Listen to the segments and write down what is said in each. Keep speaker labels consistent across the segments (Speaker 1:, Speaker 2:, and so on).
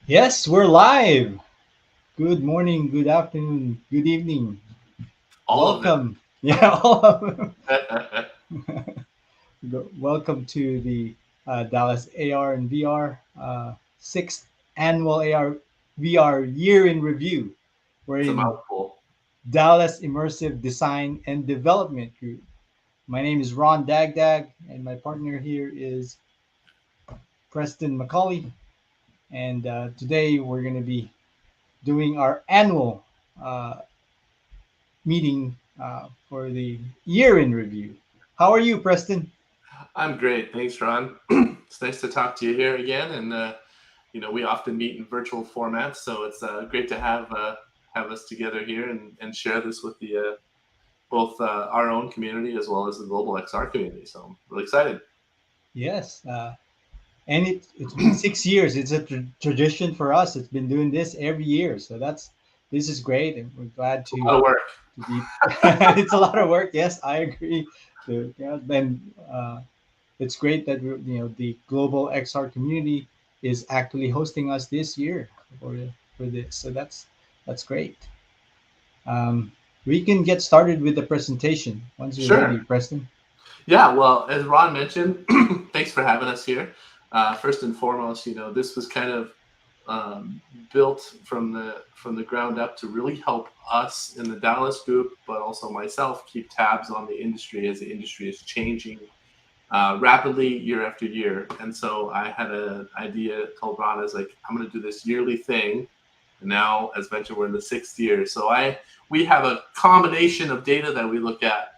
Speaker 1: Yes, we're live. Good morning, good afternoon, good evening.
Speaker 2: All of
Speaker 1: Welcome. Yeah, all of them.
Speaker 2: it.
Speaker 1: Welcome to the Dallas AR and VR sixth annual AR VR year in review. We're
Speaker 2: It's a
Speaker 1: in
Speaker 2: mouthful.
Speaker 1: Dallas Immersive Design and Development Group. My name is Ron Dagdag, and my partner here is Preston McCauley. And today we're going to be doing our annual uh, meeting for the year in review. How are you, Preston?
Speaker 2: I'm great. Thanks, Ron. It's nice to talk to you here again. And we often meet in virtual formats, so it's great to have us together here and share this with the both our own community as well as the global XR community. So I'm really excited.
Speaker 1: Yes. And it's been 6 years. It's a tradition for us. It's been doing this every year. So this is great. And we're glad
Speaker 2: It's a lot of work.
Speaker 1: to be, it's a lot of work. Yes, I agree. Then it's great that the global XR community is actually hosting us this year for, for this. So that's great. Um, we can get started with the presentation once you're
Speaker 2: Sure.
Speaker 1: ready, Preston.
Speaker 2: Yeah, well, as Ron mentioned, thanks for having us here. First and foremost, this was kind of built from the ground up to really help us in the Dallas group, but also myself keep tabs on the industry as the industry is changing rapidly year after year. And so I had an idea, told Ron, I was like, I'm going to do this yearly thing. And now, as mentioned, we're in the sixth year. So we have a combination of data that we look at,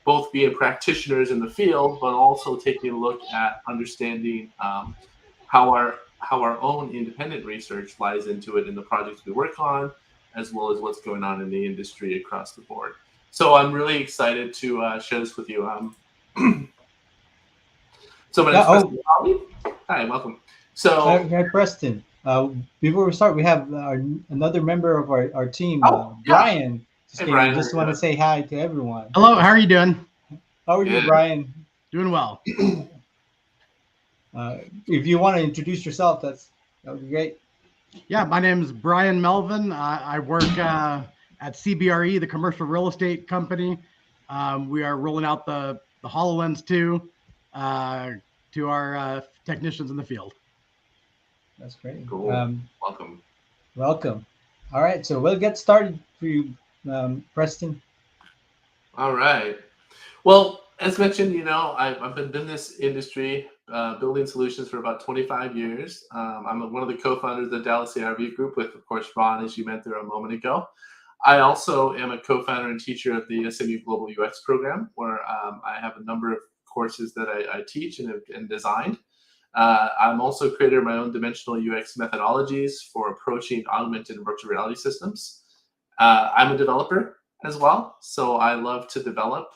Speaker 2: both being practitioners in the field, but also taking a look at understanding how our own independent research lies into it in the projects we work on, as well as what's going on in the industry across the board. So I'm really excited to share this with you. So my
Speaker 1: Yeah.
Speaker 2: name's
Speaker 1: Oh,
Speaker 2: Preston McCauley. Hi, welcome. So,
Speaker 1: hi, Preston. Before we start, we have another member of our team,
Speaker 2: oh yeah,
Speaker 1: Brian.
Speaker 2: hey
Speaker 1: Just came in.
Speaker 2: Brian, how
Speaker 1: Just
Speaker 2: you
Speaker 1: want to
Speaker 2: doing?
Speaker 1: say hi to everyone.
Speaker 3: Hello, how are you doing?
Speaker 1: How are you,
Speaker 2: Good.
Speaker 1: Brian?
Speaker 3: Doing well.
Speaker 1: If you want to introduce yourself, that would be great.
Speaker 3: Yeah, my name is Brian Melvin. I work at CBRE, the commercial real estate company. We are rolling out the HoloLens 2 to our technicians in the field.
Speaker 1: That's great.
Speaker 2: Cool. Welcome.
Speaker 1: Welcome. All right, so we'll get started for you, Preston.
Speaker 2: All right. Well, as mentioned, I've been in this industry building solutions for about 25 years. I'm one of the co-founders of the Dallas ARV Group with, of course, Ron, as you met there a moment ago. I also am a co-founder and teacher of the SMU Global UX program, where I have a number of courses that I teach and designed. I'm also creator of my own dimensional UX methodologies for approaching augmented and virtual reality systems. I'm a developer as well, so I love to develop.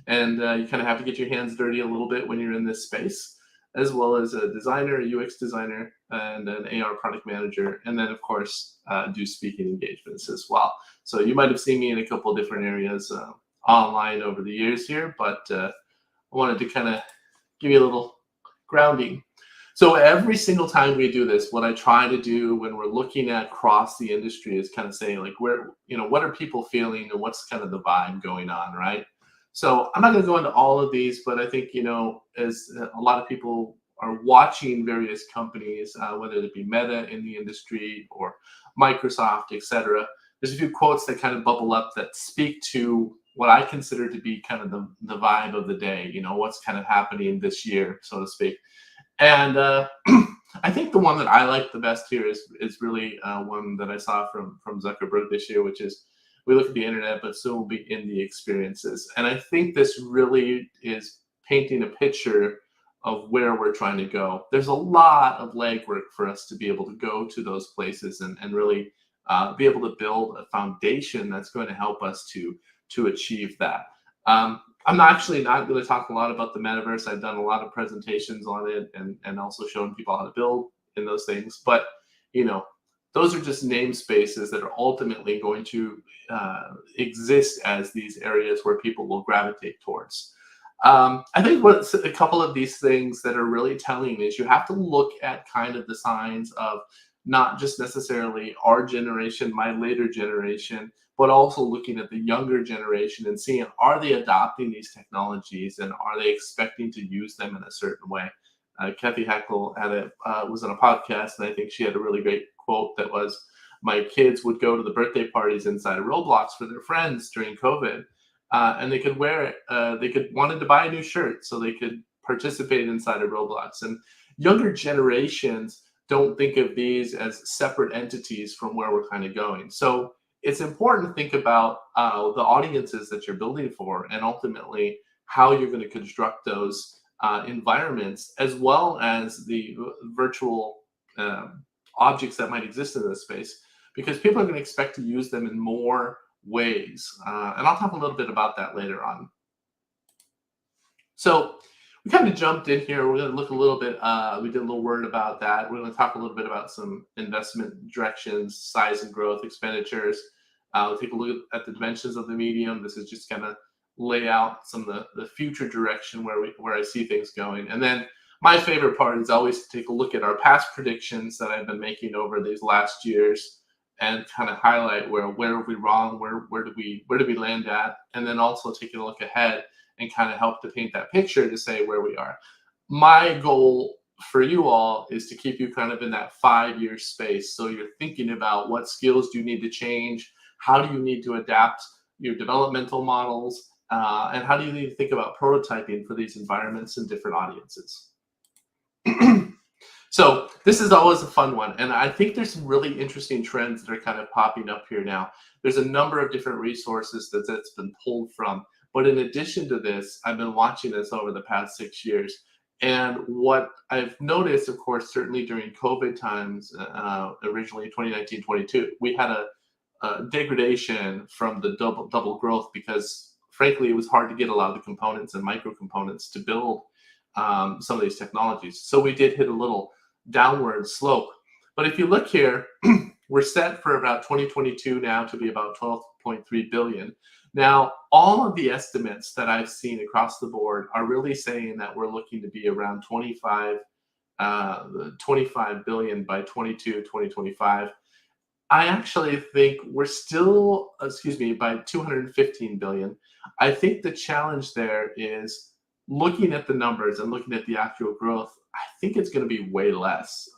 Speaker 2: And you kind of have to get your hands dirty a little bit when you're in this space, as well as a designer, a UX designer, and an AR product manager, and then of course do speaking engagements as well. So you might have seen me in a couple of different areas online over the years here, but I wanted to kind of give you a little grounding. So every single time we do this, what I try to do when we're looking at across the industry is kind of say like, what are people feeling and what's kind of the vibe going on, right? So I'm not going to go into all of these, but I think, as a lot of people are watching various companies, whether it be Meta in the industry or Microsoft, et cetera, there's a few quotes that kind of bubble up that speak to what I consider to be kind of the vibe of the day, what's kind of happening this year, so to speak. And I think the one that I like the best here is really one that I saw from Zuckerberg this year, which is we look at the internet, but soon will be in the experiences. And I think this really is painting a picture of where we're trying to go. There's a lot of legwork for us to be able to go to those places and really be able to build a foundation that's going to help us to achieve that. I'm actually not going to talk a lot about the metaverse. I've done a lot of presentations on it and also showing people how to build in those things. But, those are just namespaces that are ultimately going to exist as these areas where people will gravitate towards. I think what's a couple of these things that are really telling is you have to look at kind of the signs of not just necessarily our generation, my later generation, but also looking at the younger generation and seeing, are they adopting these technologies and are they expecting to use them in a certain way? Kathy Hackle was on a podcast, and I think she had a really great quote that was, my kids would go to the birthday parties inside of Roblox for their friends during COVID, and they could wear it. Wanted to buy a new shirt so they could participate inside of Roblox. And younger generations don't think of these as separate entities from where we're kind of going. So it's important to think about the audiences that you're building for, and ultimately how you're going to construct those environments, as well as the virtual objects that might exist in this space, because people are going to expect to use them in more ways. And I'll talk a little bit about that later on. So we kind of jumped in here. We're going to look a little bit, we did a little word about that. We're going to talk a little bit about some investment directions, size and growth, expenditures. We'll take a look at the dimensions of the medium. This is just kind of lay out some of the future direction where I see things going. And then my favorite part is always to take a look at our past predictions that I've been making over these last years and kind of highlight where are we wrong, where did we land at, and then also taking a look ahead and kind of help to paint that picture to say where we are. My goal for you all is to keep you kind of in that 5-year space. So you're thinking about what skills do you need to change, how do you need to adapt your developmental models, and how do you need to think about prototyping for these environments and different audiences. So this is always a fun one. And I think there's some really interesting trends that are kind of popping up here now. There's a number of different resources that's been pulled from. But in addition to this, I've been watching this over the past 6 years. And what I've noticed, of course, certainly during COVID times, originally 2019-22, we had a degradation from the double growth because, frankly, it was hard to get a lot of the components and micro components to build some of these technologies. So we did hit a little downward slope. But if you look here, we're set for about 2022 now to be about 12.3 billion. Now, all of the estimates that I've seen across the board are really saying that we're looking to be around 25 billion by 2025. I actually think we're still, by 215 billion. I think the challenge there is looking at the numbers and looking at the actual growth. I think it's going to be way less.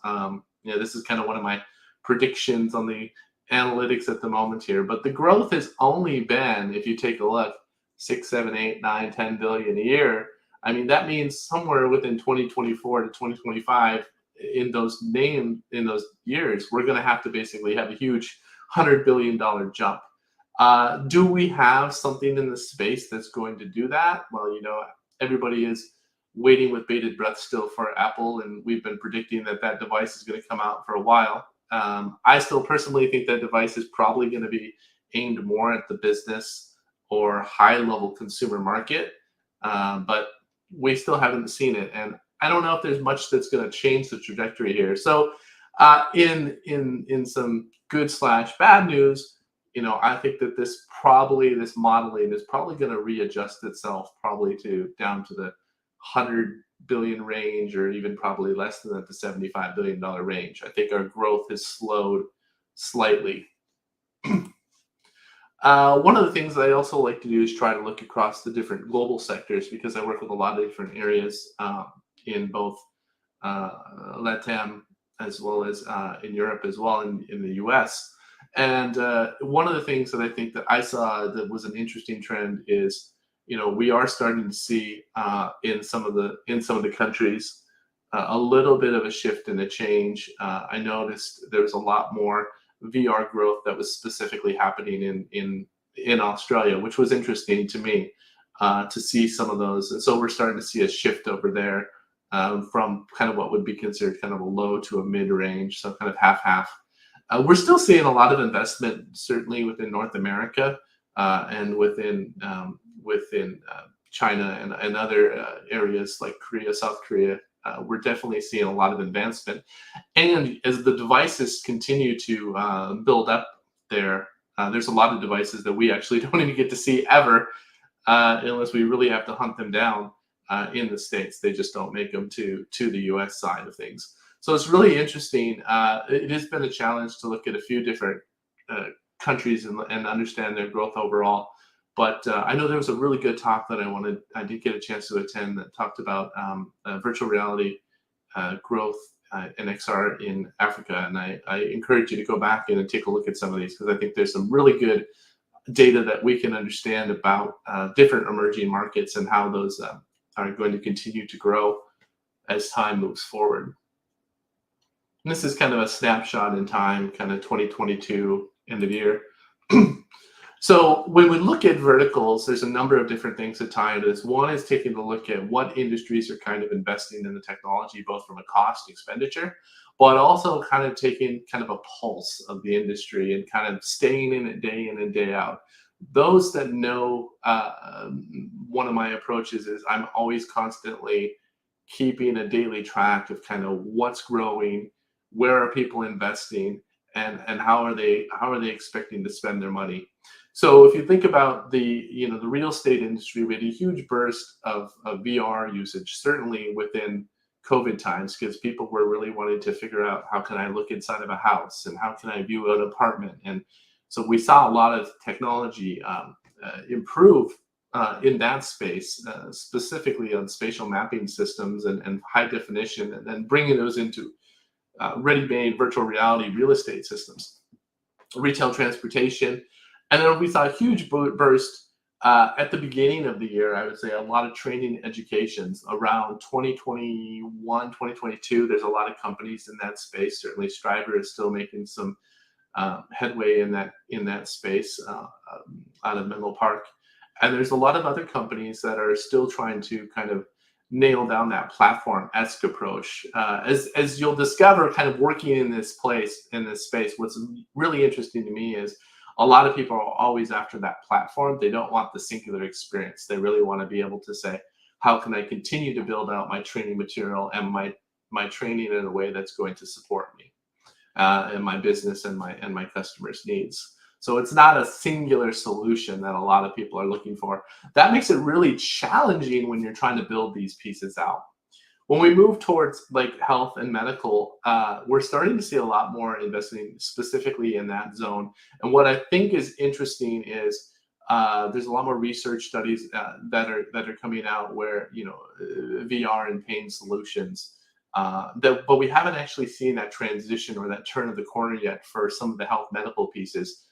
Speaker 2: This is kind of one of my predictions on the analytics at the moment here, but the growth has only been, if you take a look, 6, 7, 8, 9, 10 billion a year. I mean, that means somewhere within 2024 to 2025, in those years, we're going to have to basically have a huge $100 billion jump. Do we have something in the space that's going to do that? Well, everybody is waiting with bated breath still for Apple, and we've been predicting that device is going to come out for a while. I still personally think that device is probably going to be aimed more at the business or high-level consumer market, but we still haven't seen it, and I don't know if there's much that's going to change the trajectory here. So, in some good/bad news, I think that this modeling is probably going to readjust itself probably down to the 100 billion range, or even probably less than that, the $75 billion range. I think our growth has slowed slightly. One of the things that I also like to do is try to look across the different global sectors, because I work with a lot of different areas in both LATAM as well as in Europe as well, in the US. And one of the things that I think that I saw that was an interesting trend is, we are starting to see in some of the countries a little bit of a shift and a change. I noticed there was a lot more VR growth that was specifically happening in Australia, which was interesting to me to see some of those. And so we're starting to see a shift over there from kind of what would be considered kind of a low to a mid range, so kind of half-half. We're still seeing a lot of investment, certainly within North America and within China and other areas like Korea, South Korea. We're definitely seeing a lot of advancement. And as the devices continue to build up there, there's a lot of devices that we actually don't even get to see ever. unless we really have to hunt them down in the States. They just don't make them to the US side of things. So it's really interesting. It has been a challenge to look at a few different countries and understand their growth overall. But I know there was a really good talk that I did get a chance to attend that talked about virtual reality growth and XR in Africa. And I encourage you to go back in and take a look at some of these, because I think there's some really good data that we can understand about different emerging markets and how those are going to continue to grow as time moves forward. And this is kind of a snapshot in time, kind of 2022 end of year. So when we look at verticals, there's a number of different things that tie into this. One is taking a look at what industries are kind of investing in the technology, both from a cost expenditure, but also kind of taking kind of a pulse of the industry and kind of staying in it day in and day out. Those that know, one of my approaches is I'm always constantly keeping a daily track of kind of what's growing, where are people investing, and how are they expecting to spend their money. So if you think about the real estate industry, we had a huge burst of VR usage, certainly within COVID times, because people were really wanting to figure out, how can I look inside of a house and how can I view an apartment? And so we saw a lot of technology improve in that space, specifically on spatial mapping systems and high definition, and then bringing those into ready-made virtual reality real estate systems, retail, transportation. And then we saw a huge burst at the beginning of the year. I would say a lot of training educations around 2021, 2022. There's a lot of companies in that space. Certainly Striver is still making some headway in that space out of Menlo Park. And there's a lot of other companies that are still trying to kind of nail down that platform-esque approach. As you'll discover, kind of working in this space, what's really interesting to me is a lot of people are always after that platform. They don't want the singular experience. They really want to be able to say, how can I continue to build out my training material and my training in a way that's going to support me and my business and my customers' needs. So it's not a singular solution that a lot of people are looking for. That makes it really challenging when you're trying to build these pieces out. When we move towards like health and medical, we're starting to see a lot more investing specifically in that zone. And what I think is interesting is there's a lot more research studies that are coming out where VR and pain solutions. But we haven't actually seen that transition or that turn of the corner yet for some of the health medical pieces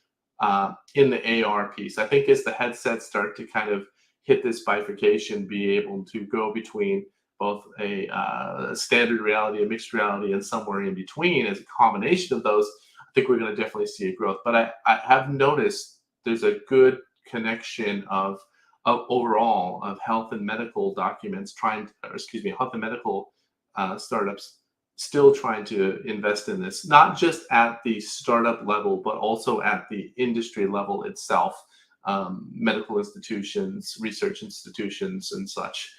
Speaker 2: in the AR piece. I think as the headsets start to kind of hit this bifurcation, be able to go between both a standard reality, a mixed reality, and somewhere in between as a combination of those, I think we're going to definitely see a growth. But I have noticed there's a good connection of overall of health and medical documents health and medical startups still trying to invest in this, not just at the startup level, but also at the industry level itself, medical institutions, research institutions, and such.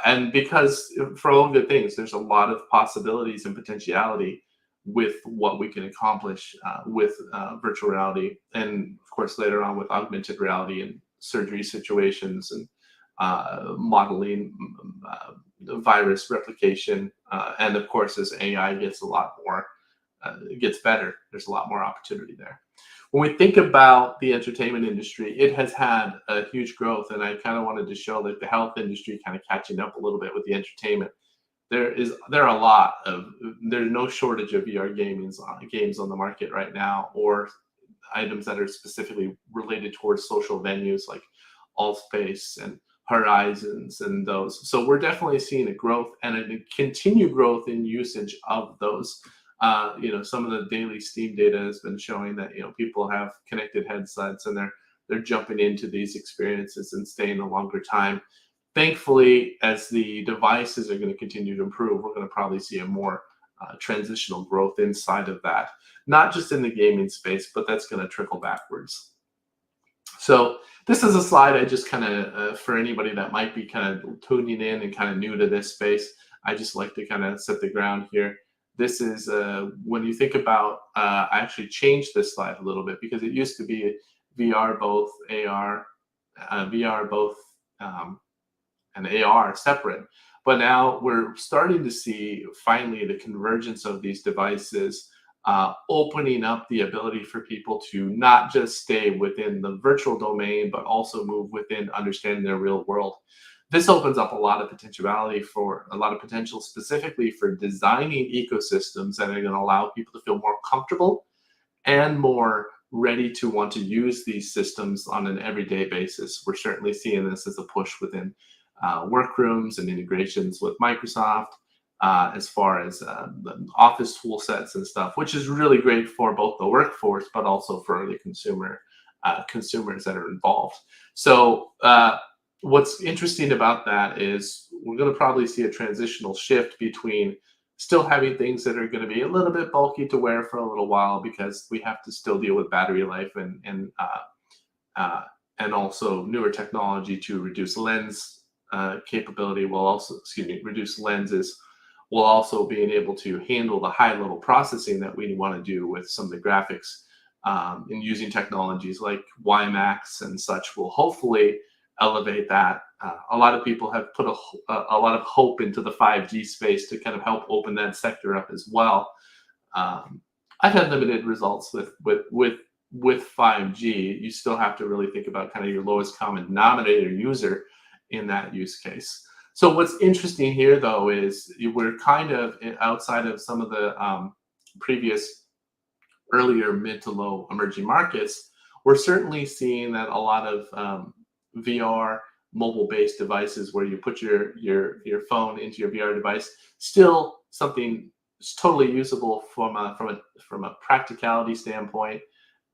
Speaker 2: And because for all good things, there's a lot of possibilities and potentiality with what we can accomplish with virtual reality, and of course later on with augmented reality and surgery situations and modeling, virus replication, and of course as AI gets a lot more, gets better, there's a lot more opportunity there. When we think about the entertainment industry, it has had a huge growth, and I kind of wanted to show that the health industry kind of catching up a little bit with the entertainment. There's no shortage of VR games on the market right now, or items that are specifically related towards social venues like Allspace and Horizons and those. So we're definitely seeing a growth and a continued growth in usage of those. Some of the daily Steam data has been showing that people have connected headsets and they're jumping into these experiences and staying a longer time. Thankfully, as the devices are going to continue to improve, we're going to probably see a more transitional growth inside of that, not just in the gaming space, but that's going to trickle backwards. So this is a slide I just kind of, for anybody that might be kind of tuning in and kind of new to this space, I just like to kind of set the ground here. This is when you think about, I actually changed this slide a little bit because it used to be VR, both AR VR both and AR separate. But now we're starting to see finally the convergence of these devices, opening up the ability for people to not just stay within the virtual domain, but also move within understanding their real world. This opens up a lot of potential specifically for designing ecosystems that are going to allow people to feel more comfortable and more ready to want to use these systems on an everyday basis. We're certainly seeing this as a push within workrooms and integrations with Microsoft, as far as the office tool sets and stuff, which is really great for both the workforce, but also for the consumers that are involved. So what's interesting about that is we're going to probably see a transitional shift between still having things that are going to be a little bit bulky to wear for a little while, because we have to still deal with battery life and also newer technology to reduce lens capability, will also, reduce lenses, while also being able to handle the high level processing that we want to do with some of the graphics, and using technologies like WiMAX and such will hopefully elevate that. A lot of people have put a lot of hope into the 5G space to kind of help open that sector up as well. I've had limited results with 5G. You still have to really think about kind of your lowest common denominator user in that use case. So what's interesting here, though, is we're kind of outside of some of the previous earlier mid to low emerging markets. We're certainly seeing that a lot of VR mobile-based devices where you put your phone into your VR device, still something totally usable from a practicality standpoint,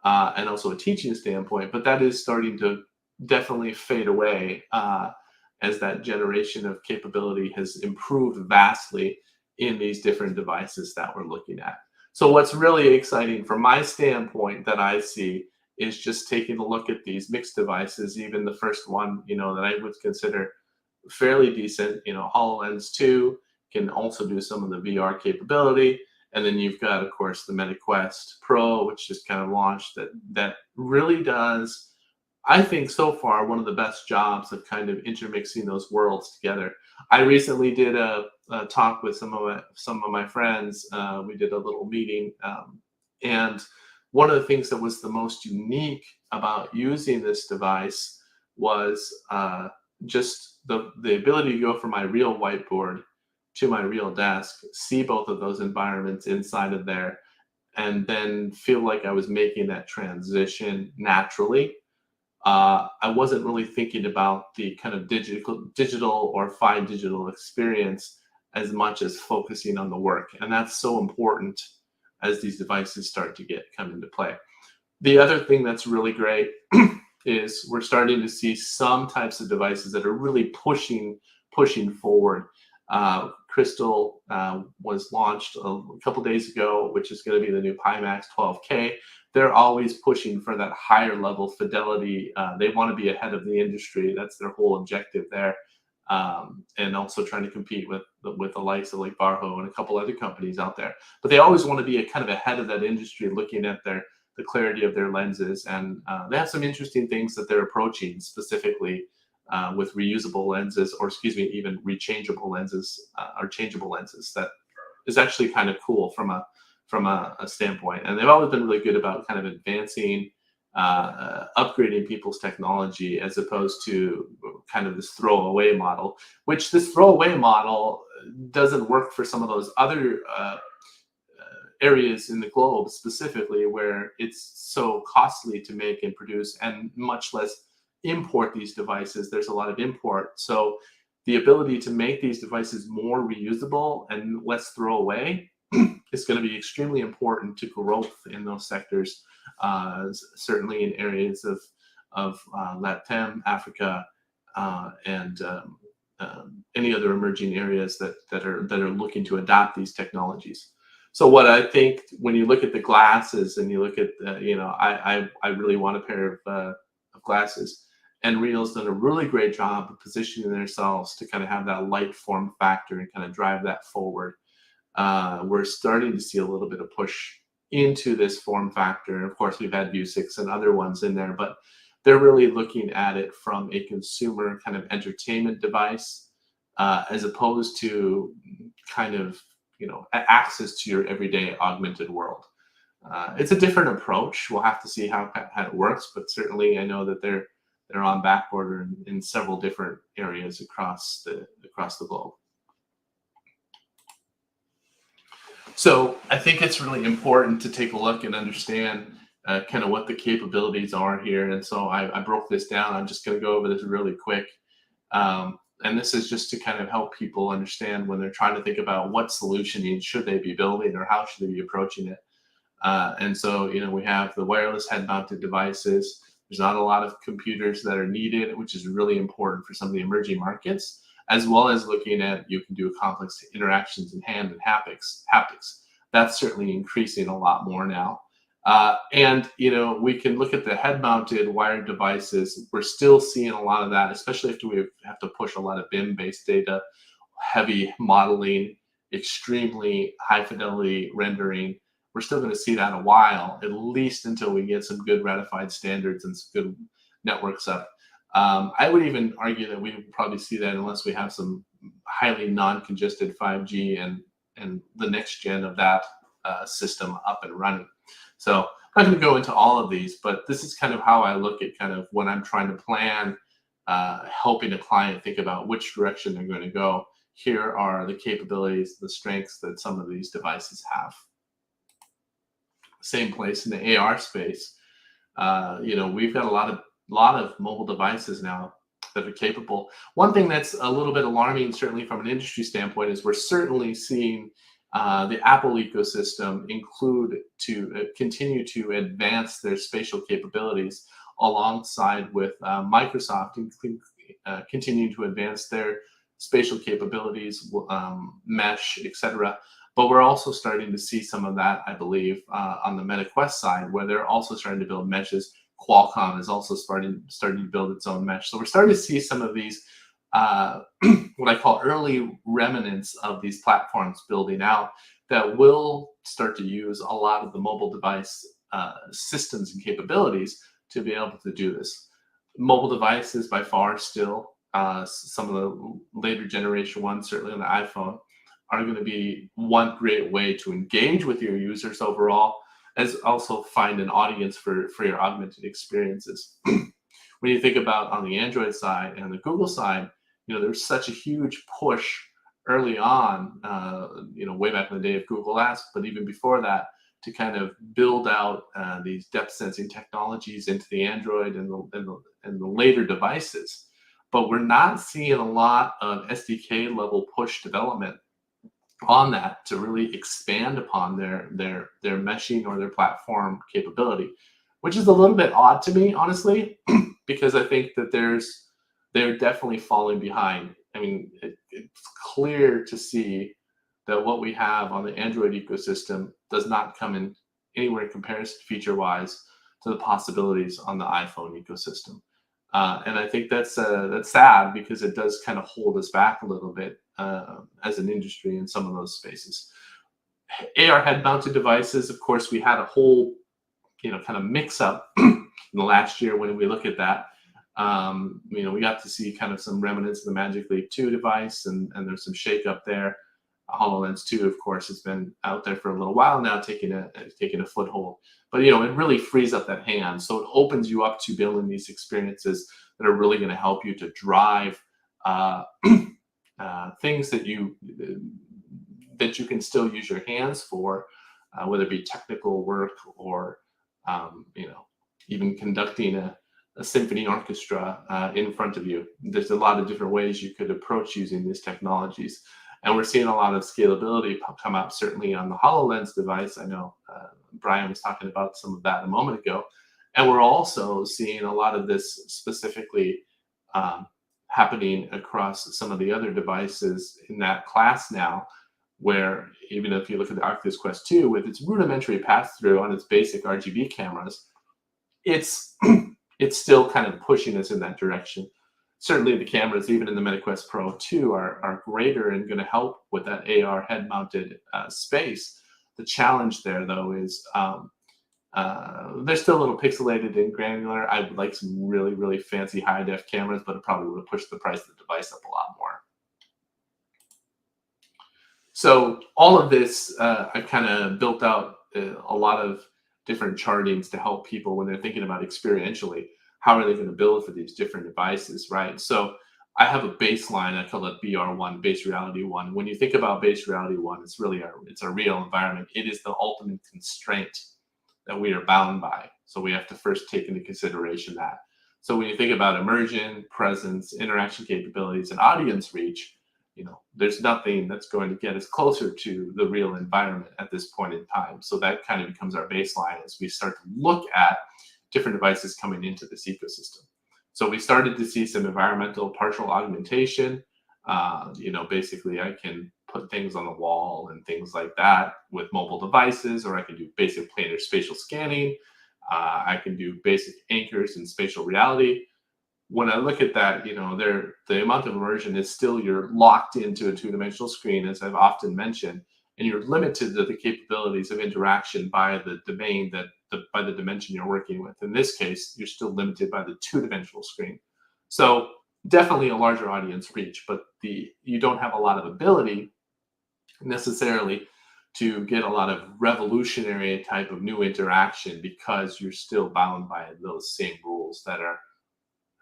Speaker 2: and also a teaching standpoint. But that is starting to definitely fade away as that generation of capability has improved vastly in these different devices that we're looking at. So what's really exciting from my standpoint that I see is just taking a look at these mixed devices. Even the first one, that I would consider fairly decent, HoloLens 2 can also do some of the VR capability. And then you've got, of course, the Meta Quest Pro, which just kind of launched, that really does, I think so far, one of the best jobs of kind of intermixing those worlds together. I recently did a talk with some of my friends. We did a little meeting, and one of the things that was the most unique about using this device was just the ability to go from my real whiteboard to my real desk, see both of those environments inside of there, and then feel like I was making that transition naturally. I wasn't really thinking about the kind of digital or fine digital experience as much as focusing on the work. And that's so important as these devices start to come into play. The other thing that's really great is we're starting to see some types of devices that are really pushing forward. Crystal was launched a couple days ago, which is going to be the new Pimax 12K. They're always pushing for that higher level fidelity. They want to be ahead of the industry. That's their whole objective there. And also trying to compete with the likes of like Barho and a couple other companies out there. But they always want to be kind of ahead of that industry, looking at the clarity of their lenses. And they have some interesting things that they're approaching specifically with reusable lenses, or even rechangeable lenses or changeable lenses. That is actually kind of cool from a standpoint. And they've always been really good about kind of advancing, upgrading people's technology, as opposed to kind of this throwaway model, which this throwaway model doesn't work for some of those other areas in the globe specifically, where it's so costly to make and produce, and much less import these devices. There's a lot of import. So the ability to make these devices more reusable and less throwaway is going to be extremely important to growth in those sectors, certainly in areas of LATAM, Africa, and any other emerging areas that are looking to adopt these technologies. So what I think, when you look at the glasses and you look at, I really want a pair of glasses, and Real's done a really great job of positioning themselves to kind of have that light form factor and kind of drive that forward. We're starting to see a little bit of push into this form factor. And of course, we've had View 6 and other ones in there, but they're really looking at it from a consumer kind of entertainment device, as opposed to kind of, access to your everyday augmented world. It's a different approach. We'll have to see how it works, but certainly I know that they're on back order in several different areas across the globe. So I think it's really important to take a look and understand kind of what the capabilities are here. And so I broke this down. I'm just going to go over this really quick. And this is just to kind of help people understand when they're trying to think about what solutioning should they be building or how should they be approaching it. And so, we have the wireless head-mounted devices. There's not a lot of computers that are needed, which is really important for some of the emerging markets, as well as looking at, you can do complex interactions in hand and haptics. That's certainly increasing a lot more now. And we can look at the head-mounted wired devices. We're still seeing a lot of that, especially if we have to push a lot of BIM-based data, heavy modeling, extremely high-fidelity rendering. We're still going to see that a while, at least until we get some good ratified standards and some good networks up. I would even argue that we would probably see that unless we have some highly non-congested 5G and the next gen of that system up and running. So I'm not going to go into all of these, but this is kind of how I look at kind of when I'm trying to plan, helping a client think about which direction they're going to go. Here are the capabilities, the strengths that some of these devices have. Same place in the AR space. We've got a lot of mobile devices now that are capable. One thing that's a little bit alarming, certainly from an industry standpoint, is we're certainly seeing the Apple ecosystem continue to advance their spatial capabilities alongside with Microsoft, continuing to advance their spatial capabilities, mesh, etc. But we're also starting to see some of that, I believe, on the MetaQuest side, where they're also starting to build meshes. Qualcomm is also starting to build its own mesh. So we're starting to see some of these, what I call early remnants of these platforms building out that will start to use a lot of the mobile device systems and capabilities to be able to do this. Mobile devices by far still, some of the later generation ones, certainly on the iPhone, are going to be one great way to engage with your users overall, as also find an audience for your augmented experiences. When you think about on the Android side and the Google side, there's such a huge push early on, way back in the day of Google Apps, but even before that, to kind of build out these depth sensing technologies into the Android and the later devices. But we're not seeing a lot of SDK level push development on that to really expand upon their meshing or their platform capability, which is a little bit odd to me, honestly, because I think that they're definitely falling behind. I mean, it's clear to see that what we have on the Android ecosystem does not come in anywhere in comparison feature-wise to the possibilities on the iPhone ecosystem. And I think that's sad, because it does kind of hold us back a little bit as an industry in some of those spaces. AR head-mounted devices, of course, we had a whole, kind of mix-up in the last year when we look at that. We got to see kind of some remnants of the Magic Leap 2 device, and there's some shake-up there. HoloLens 2, of course, has been out there for a little while now, taking a foothold. But it really frees up that hand, so it opens you up to building these experiences that are really going to help you to drive things that you can still use your hands for, whether it be technical work or even conducting a symphony orchestra in front of you. There's a lot of different ways you could approach using these technologies. And we're seeing a lot of scalability come out, certainly on the HoloLens device. I know Brian was talking about some of that a moment ago. And we're also seeing a lot of this specifically happening across some of the other devices in that class now, where even if you look at the Oculus Quest 2 with its rudimentary pass-through on its basic RGB cameras, it's still kind of pushing us in that direction. Certainly the cameras, even in the MetaQuest Pro 2, are greater and going to help with that AR head-mounted space. The challenge there, though, is They're still a little pixelated and granular. I would like some really, really fancy high def cameras, but it probably would have pushed the price of the device up a lot more. So all of this, I've kind of built out a lot of different chartings to help people when they're thinking about experientially, how are they going to build for these different devices, right? So I have a baseline, I call it BR1, base reality one. When you think about base reality one, it's really it's a real environment. It is the ultimate constraint that we are bound by. So we have to first take into consideration that. So when you think about immersion, presence, interaction capabilities, and audience reach, there's nothing that's going to get us closer to the real environment at this point in time. So that kind of becomes our baseline as we start to look at different devices coming into this ecosystem. So we started to see some environmental partial augmentation. Basically I can put things on the wall and things like that with mobile devices, or I can do basic planar spatial scanning. I can do basic anchors in spatial reality. When I look at that, the amount of immersion is still, you're locked into a two-dimensional screen, as I've often mentioned, and you're limited to the capabilities of interaction by the domain by the dimension you're working with. In this case, you're still limited by the two-dimensional screen. So definitely a larger audience reach, but you don't have a lot of ability necessarily to get a lot of revolutionary type of new interaction, because you're still bound by those same rules that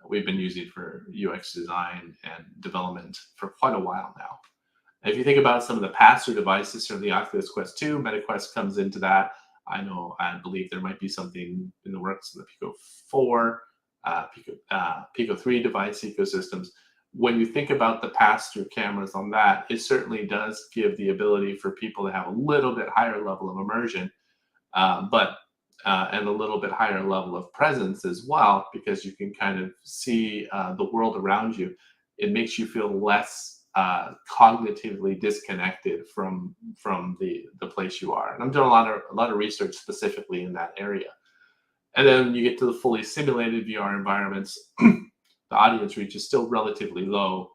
Speaker 2: we've been using for UX design and development for quite a while now. If you think about some of the pass-through devices from the Oculus Quest 2, MetaQuest comes into that. I believe there might be something in the works in the Pico 4, Pico 3 device ecosystems. When you think about the pass-through cameras on that, it certainly does give the ability for people to have a little bit higher level of immersion, and a little bit higher level of presence as well, because you can kind of see the world around you. It makes you feel less cognitively disconnected from the place you are. And I'm doing a lot of research specifically in that area. And then when you get to the fully simulated VR environments, the audience reach is still relatively low,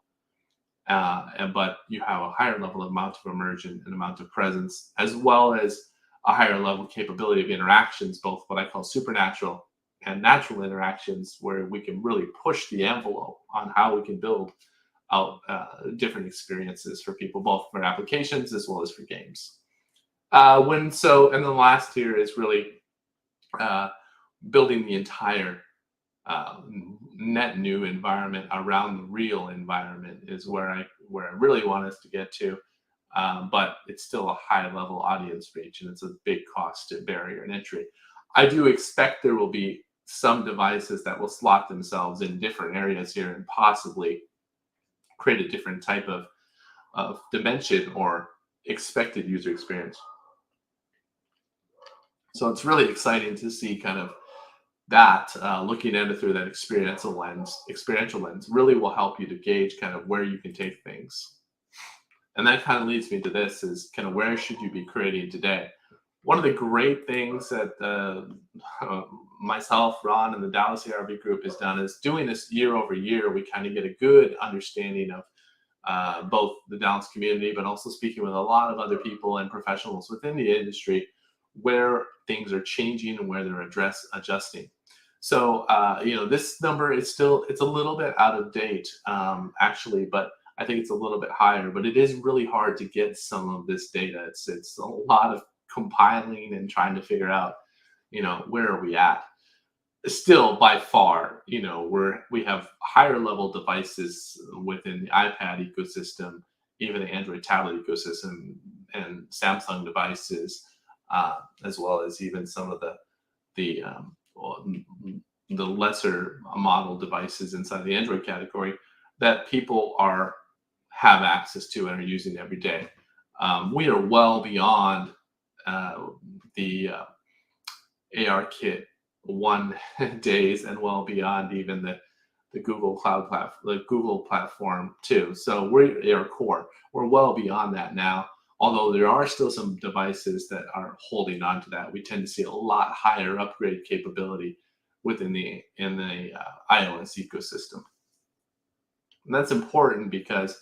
Speaker 2: but you have a higher level amount of immersion and amount of presence, as well as a higher level capability of interactions, both what I call supernatural and natural interactions, where we can really push the envelope on how we can build out different experiences for people, both for applications as well as for games. And the last here is really building the entire net new environment around the real environment is where I really want us to get to. But it's still a high level audience reach, and it's a big cost barrier and entry. I do expect there will be some devices that will slot themselves in different areas here and possibly create a different type of dimension or expected user experience. So it's really exciting to see kind of that, looking at it through that experiential lens really will help you to gauge kind of where you can take things. And that kind of leads me to this, is kind of where should you be creating today? One of the great things that myself, Ron, and the Dallas ARB group has done is doing this year over year. We kind of get a good understanding of both the Dallas community, but also speaking with a lot of other people and professionals within the industry, where things are changing and where they're adjusting. So, this number is it's a little bit out of date, actually, but I think it's a little bit higher, but it is really hard to get some of this data. It's a lot of compiling and trying to figure out, where are we at? Still, by far, we have higher level devices within the iPad ecosystem, even the Android tablet ecosystem, and Samsung devices, as well as even some of the lesser model devices inside the Android category that people have access to and are using every day. We are well beyond the ARKit 1 days, and well beyond even the Google platform too. So we're AR Core. We're well beyond that now. Although there are still some devices that are holding on to that, we tend to see a lot higher upgrade capability within the iOS ecosystem. And that's important because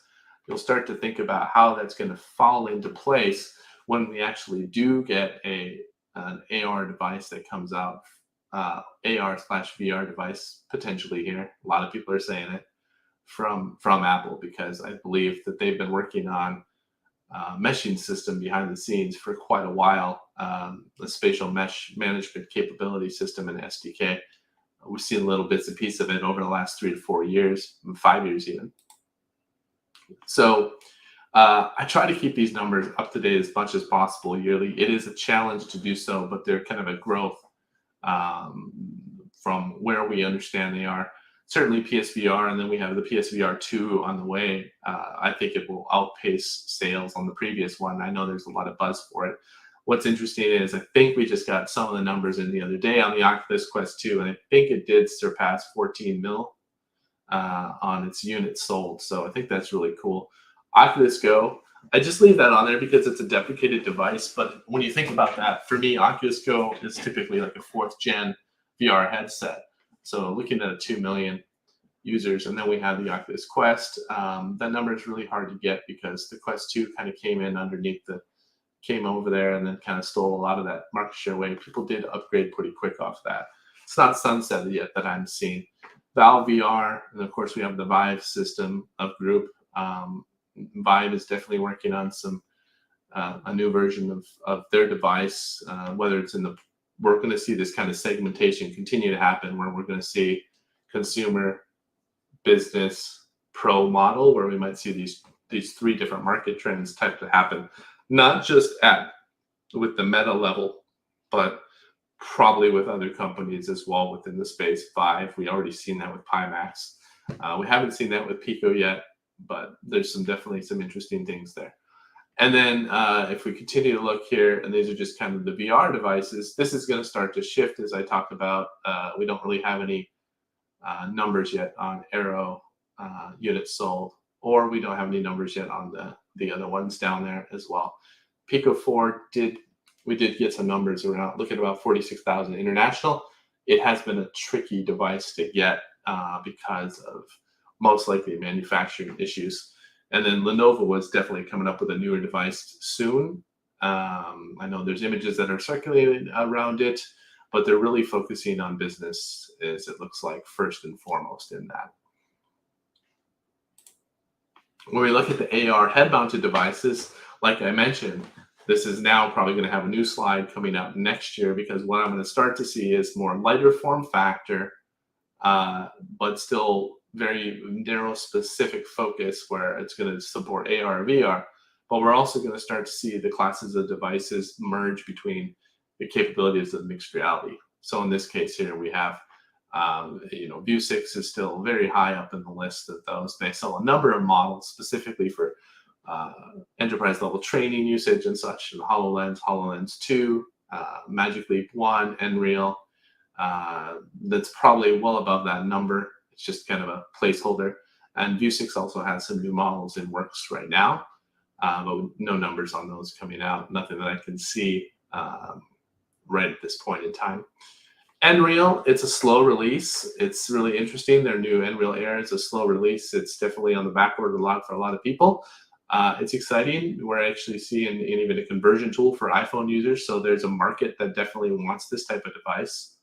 Speaker 2: you'll start to think about how that's going to fall into place when we actually do get a an AR device that comes out, AR/VR device potentially here. A lot of people are saying it from Apple, because I believe that they've been working on meshing system behind the scenes for quite a while, the spatial mesh management capability system in SDK. We've seen little bits and pieces of it over the last 3 to 4 years, 5 years even. So I try to keep these numbers up to date as much as possible yearly. It is a challenge to do so, but they're kind of a growth from where we understand they are. Certainly PSVR, and then we have the PSVR 2 on the way. I think it will outpace sales on the previous one. I know there's a lot of buzz for it. What's interesting is I think we just got some of the numbers in the other day on the Oculus Quest 2, and I think it did surpass 14 mil on its units sold. So I think that's really cool. Oculus Go, I just leave that on there because it's a deprecated device. But when you think about that, for me, Oculus Go is typically like a 4th gen VR headset. So looking at 2 million users, and then we have the Oculus Quest. That number is really hard to get because the Quest 2 kind of came over there and then kind of stole a lot of that market share away. People did upgrade pretty quick off that. It's not sunsetted yet that I'm seeing. Valve VR, and of course we have the Vive system of group. Vive is definitely working on some a new version of their device, whether it's in the, we're going to see this kind of segmentation continue to happen, where we're going to see consumer, business, pro model, where we might see these 3 different market trends type to happen, not just with the Meta level, but probably with other companies as well within the space. Vive, we already seen that with Pimax. We haven't seen that with Pico yet, but there's definitely some interesting things there. And then if we continue to look here, and these are just kind of the VR devices, this is going to start to shift as I talked about. We don't really have any numbers yet on Aero units sold, or we don't have any numbers yet on the other ones down there as well. Pico 4 we did get some numbers around, look at about 46,000 international. It has been a tricky device to get because of most likely manufacturing issues. And then Lenovo was definitely coming up with a newer device soon. I know there's images that are circulating around it, but they're really focusing on business, as it looks like, first and foremost in that. When we look at the AR head-mounted devices, like I mentioned, this is now probably going to have a new slide coming out next year, because what I'm going to start to see is more lighter form factor, but still very narrow specific focus, where it's going to support AR and VR. But we're also going to start to see the classes of devices merge between the capabilities of mixed reality. So in this case here, we have, View 6 is still very high up in the list of those. They sell a number of models specifically for enterprise level training usage and such. And HoloLens, HoloLens 2, Magic Leap 1, Nreal. That's probably well above that number. It's just kind of a placeholder. And View 6 also has some new models in works right now, but no numbers on those coming out. Nothing that I can see right at this point in time. Nreal, it's a slow release. It's really interesting. Their new Nreal Air is a slow release. It's definitely on the backorder log for a lot of people. It's exciting. We're actually seeing even a conversion tool for iPhone users. So there's a market that definitely wants this type of device.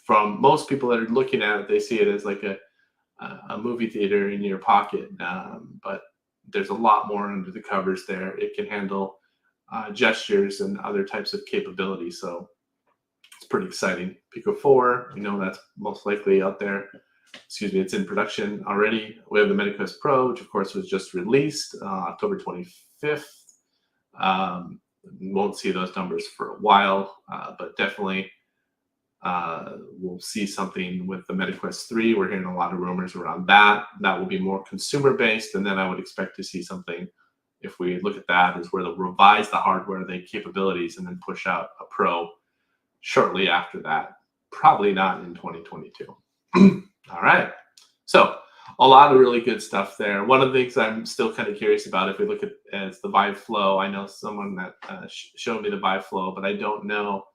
Speaker 2: From most people that are looking at it, they see it as like a movie theater in your pocket. But there's a lot more under the covers there. It can handle gestures and other types of capabilities. So it's pretty exciting. Pico 4, that's most likely out there. It's in production already. We have the MetaQuest Pro, which of course was just released October 25th. Won't see those numbers for a while, but definitely we'll see something with the MetaQuest 3. We're hearing a lot of rumors around that. That will be more consumer based, and then I would expect to see something, if we look at that, is where they'll revise the hardware, the capabilities, and then push out a Pro shortly after that. Probably not in 2022. All right. So a lot of really good stuff there. One of the things I'm still kind of curious about, if we look at as the Vive Flow, I know someone that showed me the Vive Flow, but I don't know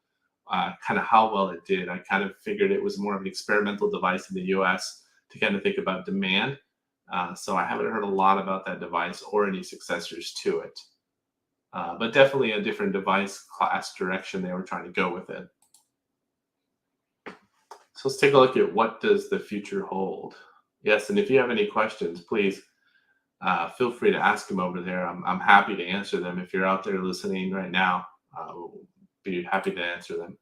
Speaker 2: kind of how well it did. I kind of figured it was more of an experimental device in the US to kind of think about demand. So I haven't heard a lot about that device or any successors to it. but definitely a different device class direction they were trying to go with it. So let's take a look at what does the future hold. Yes, and if you have any questions, please feel free to ask them over there. I'm happy to answer them. If you're out there listening right now, we'll be happy to answer them.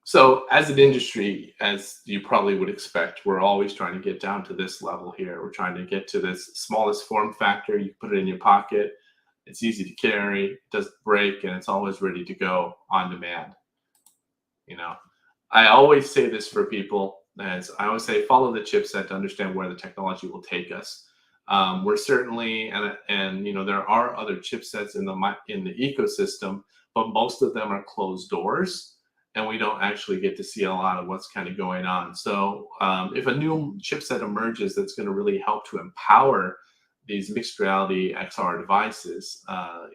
Speaker 2: So as an industry, as you probably would expect, we're always trying to get down to this level here. We're trying to get to this smallest form factor. You put it in your pocket. It's easy to carry, it doesn't break, and it's always ready to go on demand. I always say this for people, as I always say, follow the chipset to understand where the technology will take us. We're certainly, and there are other chipsets in the ecosystem, but most of them are closed doors, and we don't actually get to see a lot of what's kind of going on. So if a new chipset emerges that's going to really help to empower these mixed reality XR devices, I'm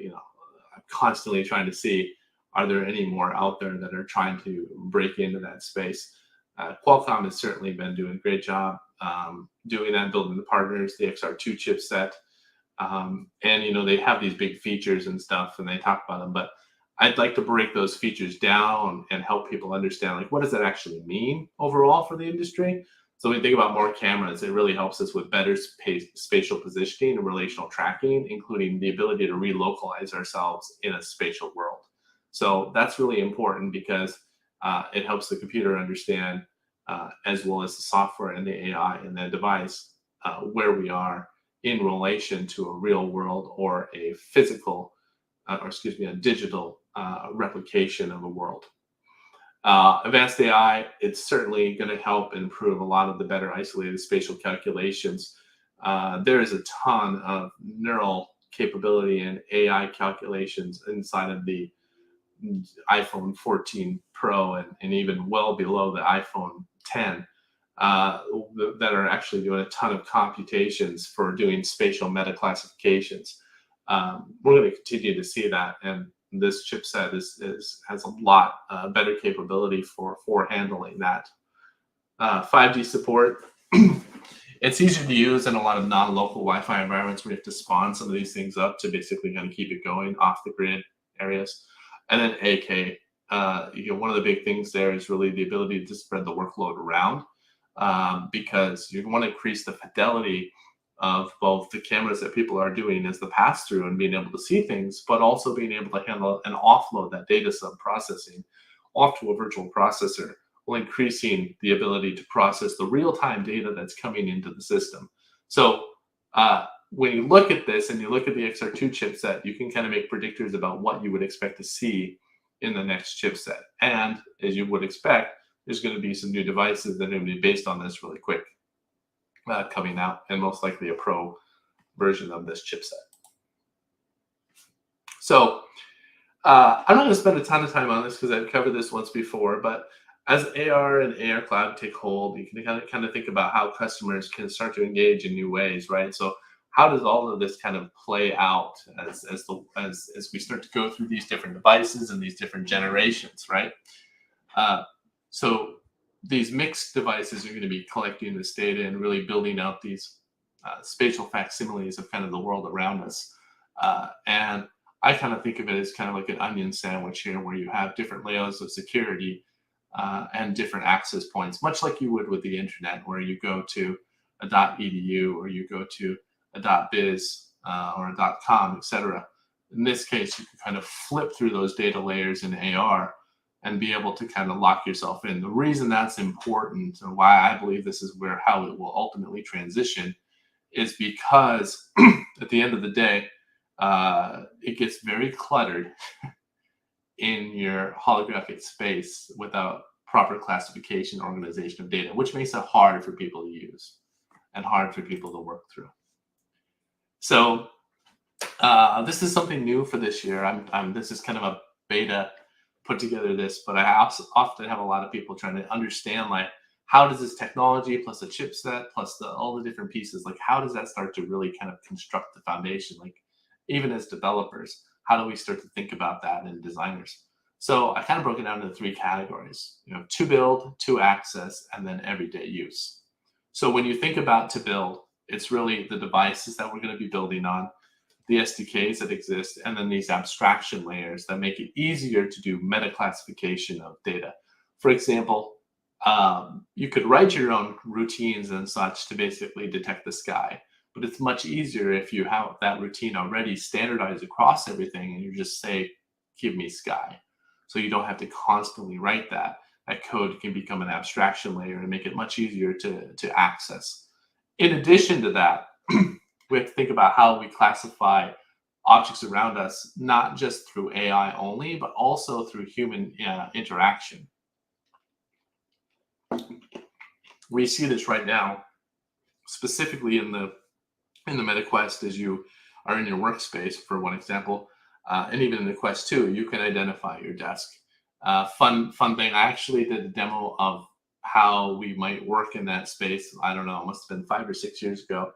Speaker 2: constantly trying to see, are there any more out there that are trying to break into that space? Qualcomm has certainly been doing a great job doing that, building the partners, the XR2 chipset. And, they have these big features and stuff, and they talk about them. But I'd like to break those features down and help people understand, like, what does that actually mean overall for the industry? So when you think about more cameras, it really helps us with better spatial positioning and relational tracking, including the ability to relocalize ourselves in a spatial world. So that's really important because it helps the computer understand, as well as the software and the AI in that device, where we are in relation to a real world or a physical, a digital replication of a world. Advanced AI, it's certainly going to help improve a lot of the better isolated spatial calculations. There is a ton of neural capability and AI calculations inside of the iPhone 14 Pro and even well below the iPhone 10 that are actually doing a ton of computations for doing spatial meta classifications. We're going to continue to see that, and this chipset has a lot better capability for handling that. 5G support. It's easier to use in a lot of non-local Wi-Fi environments where you have to spawn some of these things up to basically kind of keep it going off the grid areas. And then AK, one of the big things there is really the ability to spread the workload around, because you want to increase the fidelity of both the cameras that people are doing as the pass-through and being able to see things, but also being able to handle and offload that data sub-processing off to a virtual processor, while increasing the ability to process the real-time data that's coming into the system. So when you look at this and you look at the XR2 chipset, you can kind of make predictors about what you would expect to see in the next chipset. And as you would expect, there's going to be some new devices that are going to be based on this really quick coming out, and most likely a pro version of this chipset. So I'm not going to spend a ton of time on this because I've covered this once before, but as AR and AR cloud take hold, you can kind of think about how customers can start to engage in new ways, right? So how does all of this kind of play out as we start to go through these different devices and these different generations, right? So these mixed devices are going to be collecting this data and really building out these spatial facsimiles of kind of the world around us. And I kind of think of it as kind of like an onion sandwich here, where you have different layers of security and different access points, much like you would with the internet, where you go to a .edu or you go to a .biz or a .com, etc. In this case, you can kind of flip through those data layers in AR and be able to kind of lock yourself in. The reason that's important, and why I believe this is how it will ultimately transition, is because at the end of the day, it gets very cluttered in your holographic space without proper classification and organization of data, which makes it hard for people to use and hard for people to work through. So this is something new for this year. This is kind of a beta put together this, but I also often have a lot of people trying to understand, like, how does this technology plus the chipset plus all the different pieces, like, how does that start to really kind of construct the foundation? Like, even as developers, how do we start to think about that, and designers? So I kind of broke it down into 3 categories, to build, to access, and then everyday use. So when you think about to build, it's really the devices that we're going to be building on, the SDKs that exist, and then these abstraction layers that make it easier to do meta classification of data. For example, you could write your own routines and such to basically detect the sky, but it's much easier if you have that routine already standardized across everything and you just say, give me sky. So you don't have to constantly write that. That code can become an abstraction layer and make it much easier to access. In addition to that, we have to think about how we classify objects around us, not just through AI only, but also through human interaction. We see this right now, specifically in the MetaQuest, as you are in your workspace, for one example, and even in the Quest 2, you can identify your desk. Fun thing, I actually did a demo of how we might work in that space. I don't know, it must have been 5 or 6 years ago.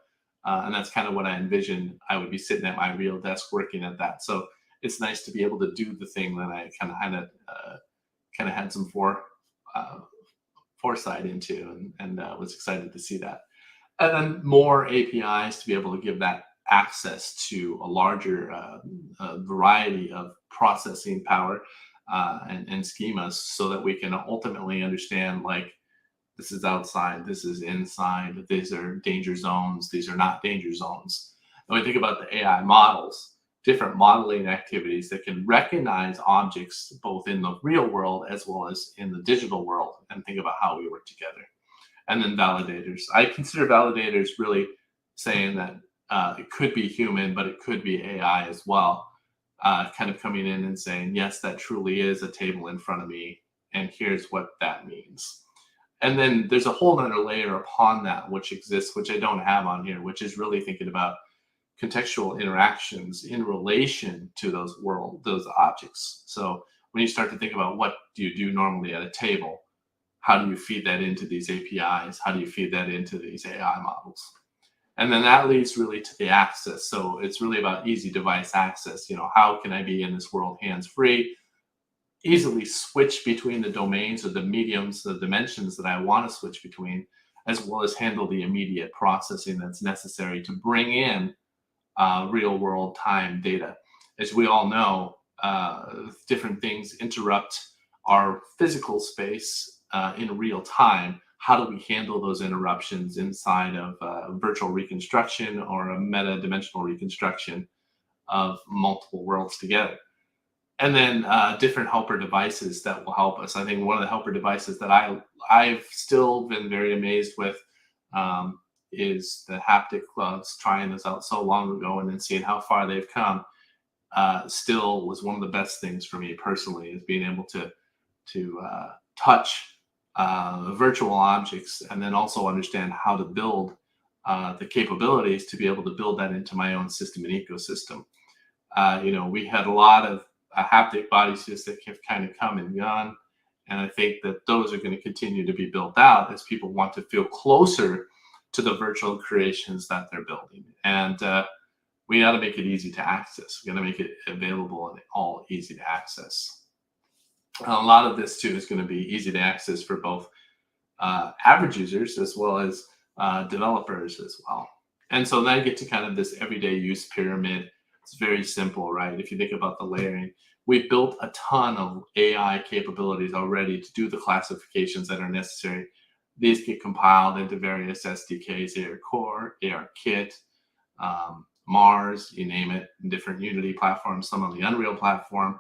Speaker 2: And that's kind of what I envisioned. I would be sitting at my real desk working at that. So it's nice to be able to do the thing that I kind of had some foresight into, and was excited to see that. And then more APIs to be able to give that access to a larger variety of processing power and schemas, so that we can ultimately understand, like, this is outside, this is inside, these are danger zones, these are not danger zones. When we think about the AI models, different modeling activities that can recognize objects both in the real world as well as in the digital world, and think about how we work together. And then validators. I consider validators really saying that it could be human, but it could be AI as well. Kind of coming in and saying, yes, that truly is a table in front of me, and here's what that means. And then there's a whole other layer upon that which exists, which I don't have on here, which is really thinking about contextual interactions in relation to those objects. So when you start to think about what do you do normally at a table, how do you feed that into these APIs? How do you feed that into these AI models? And then that leads really to the access. So it's really about easy device access. How can I be in this world hands-free, easily switch between the domains or the mediums, the dimensions that I want to switch between, as well as handle the immediate processing that's necessary to bring in real world time data. As we all know, different things interrupt our physical space in real time. How do we handle those interruptions inside of virtual reconstruction or a meta-dimensional reconstruction of multiple worlds together? And then different helper devices that will help us. I think one of the helper devices that I've still been very amazed with is the haptic gloves. Trying this out so long ago and then seeing how far they've come still was one of the best things for me personally, is being able to touch virtual objects, and then also understand how to build the capabilities to be able to build that into my own system and ecosystem. We had a lot of haptic bodysuits that have kind of come and gone, and I think that those are going to continue to be built out as people want to feel closer to the virtual creations that they're building. And we got to make it easy to access. We got to make it available and all easy to access. A lot of this too is going to be easy to access for both average users as well as developers as well. And so then I get to kind of this everyday use pyramid. It's very simple, right? If you think about the layering, we've built a ton of AI capabilities already to do the classifications that are necessary. These get compiled into various SDKs, AR Core, AR Kit, Mars, you name it, different Unity platforms, some on the Unreal platform,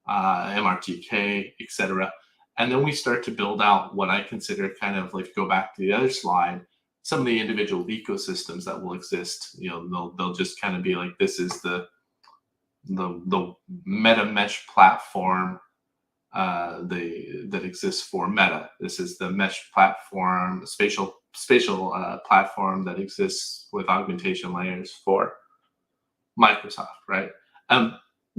Speaker 2: MRTK, etc. And then we start to build out what I consider kind of, like, go back to the other slide, some of the individual ecosystems that will exist. They'll just kind of be like, this is the meta mesh platform that exists for Meta. This is the mesh platform, spatial platform that exists with augmentation layers for Microsoft, right?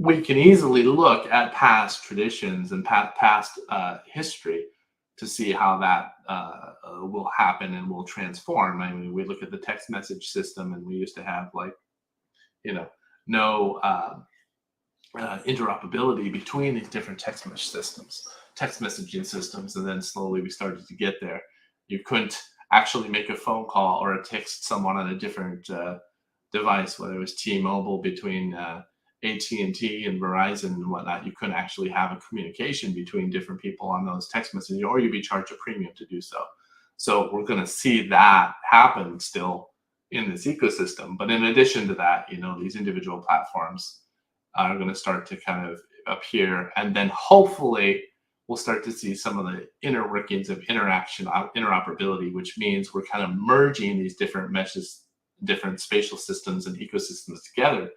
Speaker 2: We can easily look at past traditions and past history to see how that will happen and will transform. I mean, we look at the text message system, and we used to have, like, no interoperability between these different text messaging systems, and then slowly we started to get there. You couldn't actually make a phone call or text someone on a different device, whether it was T-Mobile between AT&T and Verizon and whatnot, you couldn't actually have a communication between different people on those text messages, or you'd be charged a premium to do so. So we're going to see that happen still in this ecosystem. But in addition to that, these individual platforms are going to start to kind of appear, and then hopefully we'll start to see some of the inner workings of interoperability, which means we're kind of merging these different meshes, different spatial systems and ecosystems together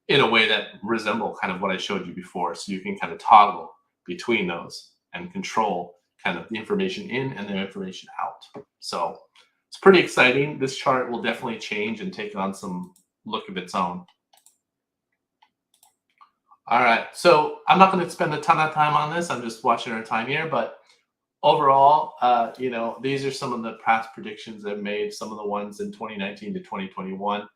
Speaker 2: in a way that resemble kind of what I showed you before. So you can kind of toggle between those and control kind of the information in and the information out. So it's pretty exciting. This chart will definitely change and take on some look of its own. All right, so I'm not going to spend a ton of time on this. I'm just watching our time here, but overall, these are some of the past predictions I've made. Some of the ones in 2019 to 2021,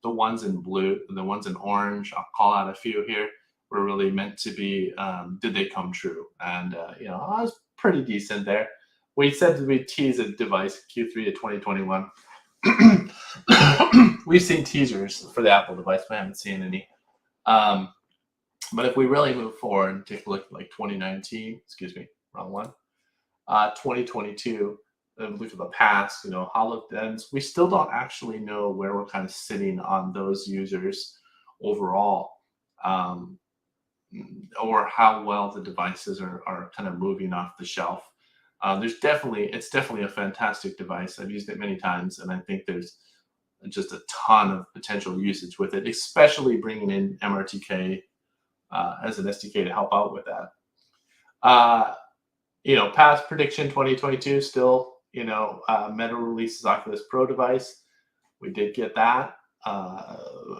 Speaker 2: the ones in blue, and the ones in orange. I'll call out a few here. Were really meant to be. Did they come true? And I was pretty decent there. We said that we'd tease a device Q3 of 2021. We've seen teasers for the Apple device, but I haven't seen any. But if we really move forward and take a look at like 2019, excuse me, wrong one, 2022, and look at the past, HoloLens, we still don't actually know where we're kind of sitting on those users overall, or how well the devices are kind of moving off the shelf. It's definitely a fantastic device. I've used it many times, and I think there's just a ton of potential usage with it, especially bringing in MRTK as an SDK to help out with that. Past prediction 2022 still, Meta releases Oculus Pro device. We did get that.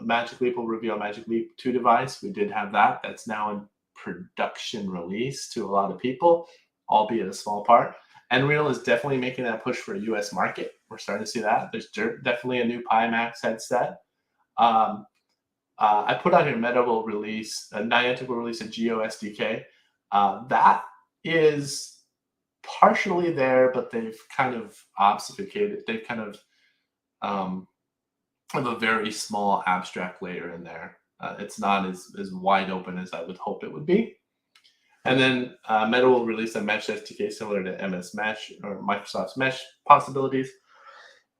Speaker 2: Magic Leap will reveal Magic Leap 2 device. We did have that. That's now in production release to a lot of people, albeit a small part. Nreal is definitely making that push for a US market. We're starting to see that. There's definitely a new Pimax headset. I put on here Meta will release, Niantic will release a Geo SDK. That is partially there, but they've kind of obfuscated. They've kind of have a very small abstract layer in there. It's not as wide open as I would hope it would be. And then Meta will release a Mesh SDK similar to MS Mesh or Microsoft's Mesh possibilities.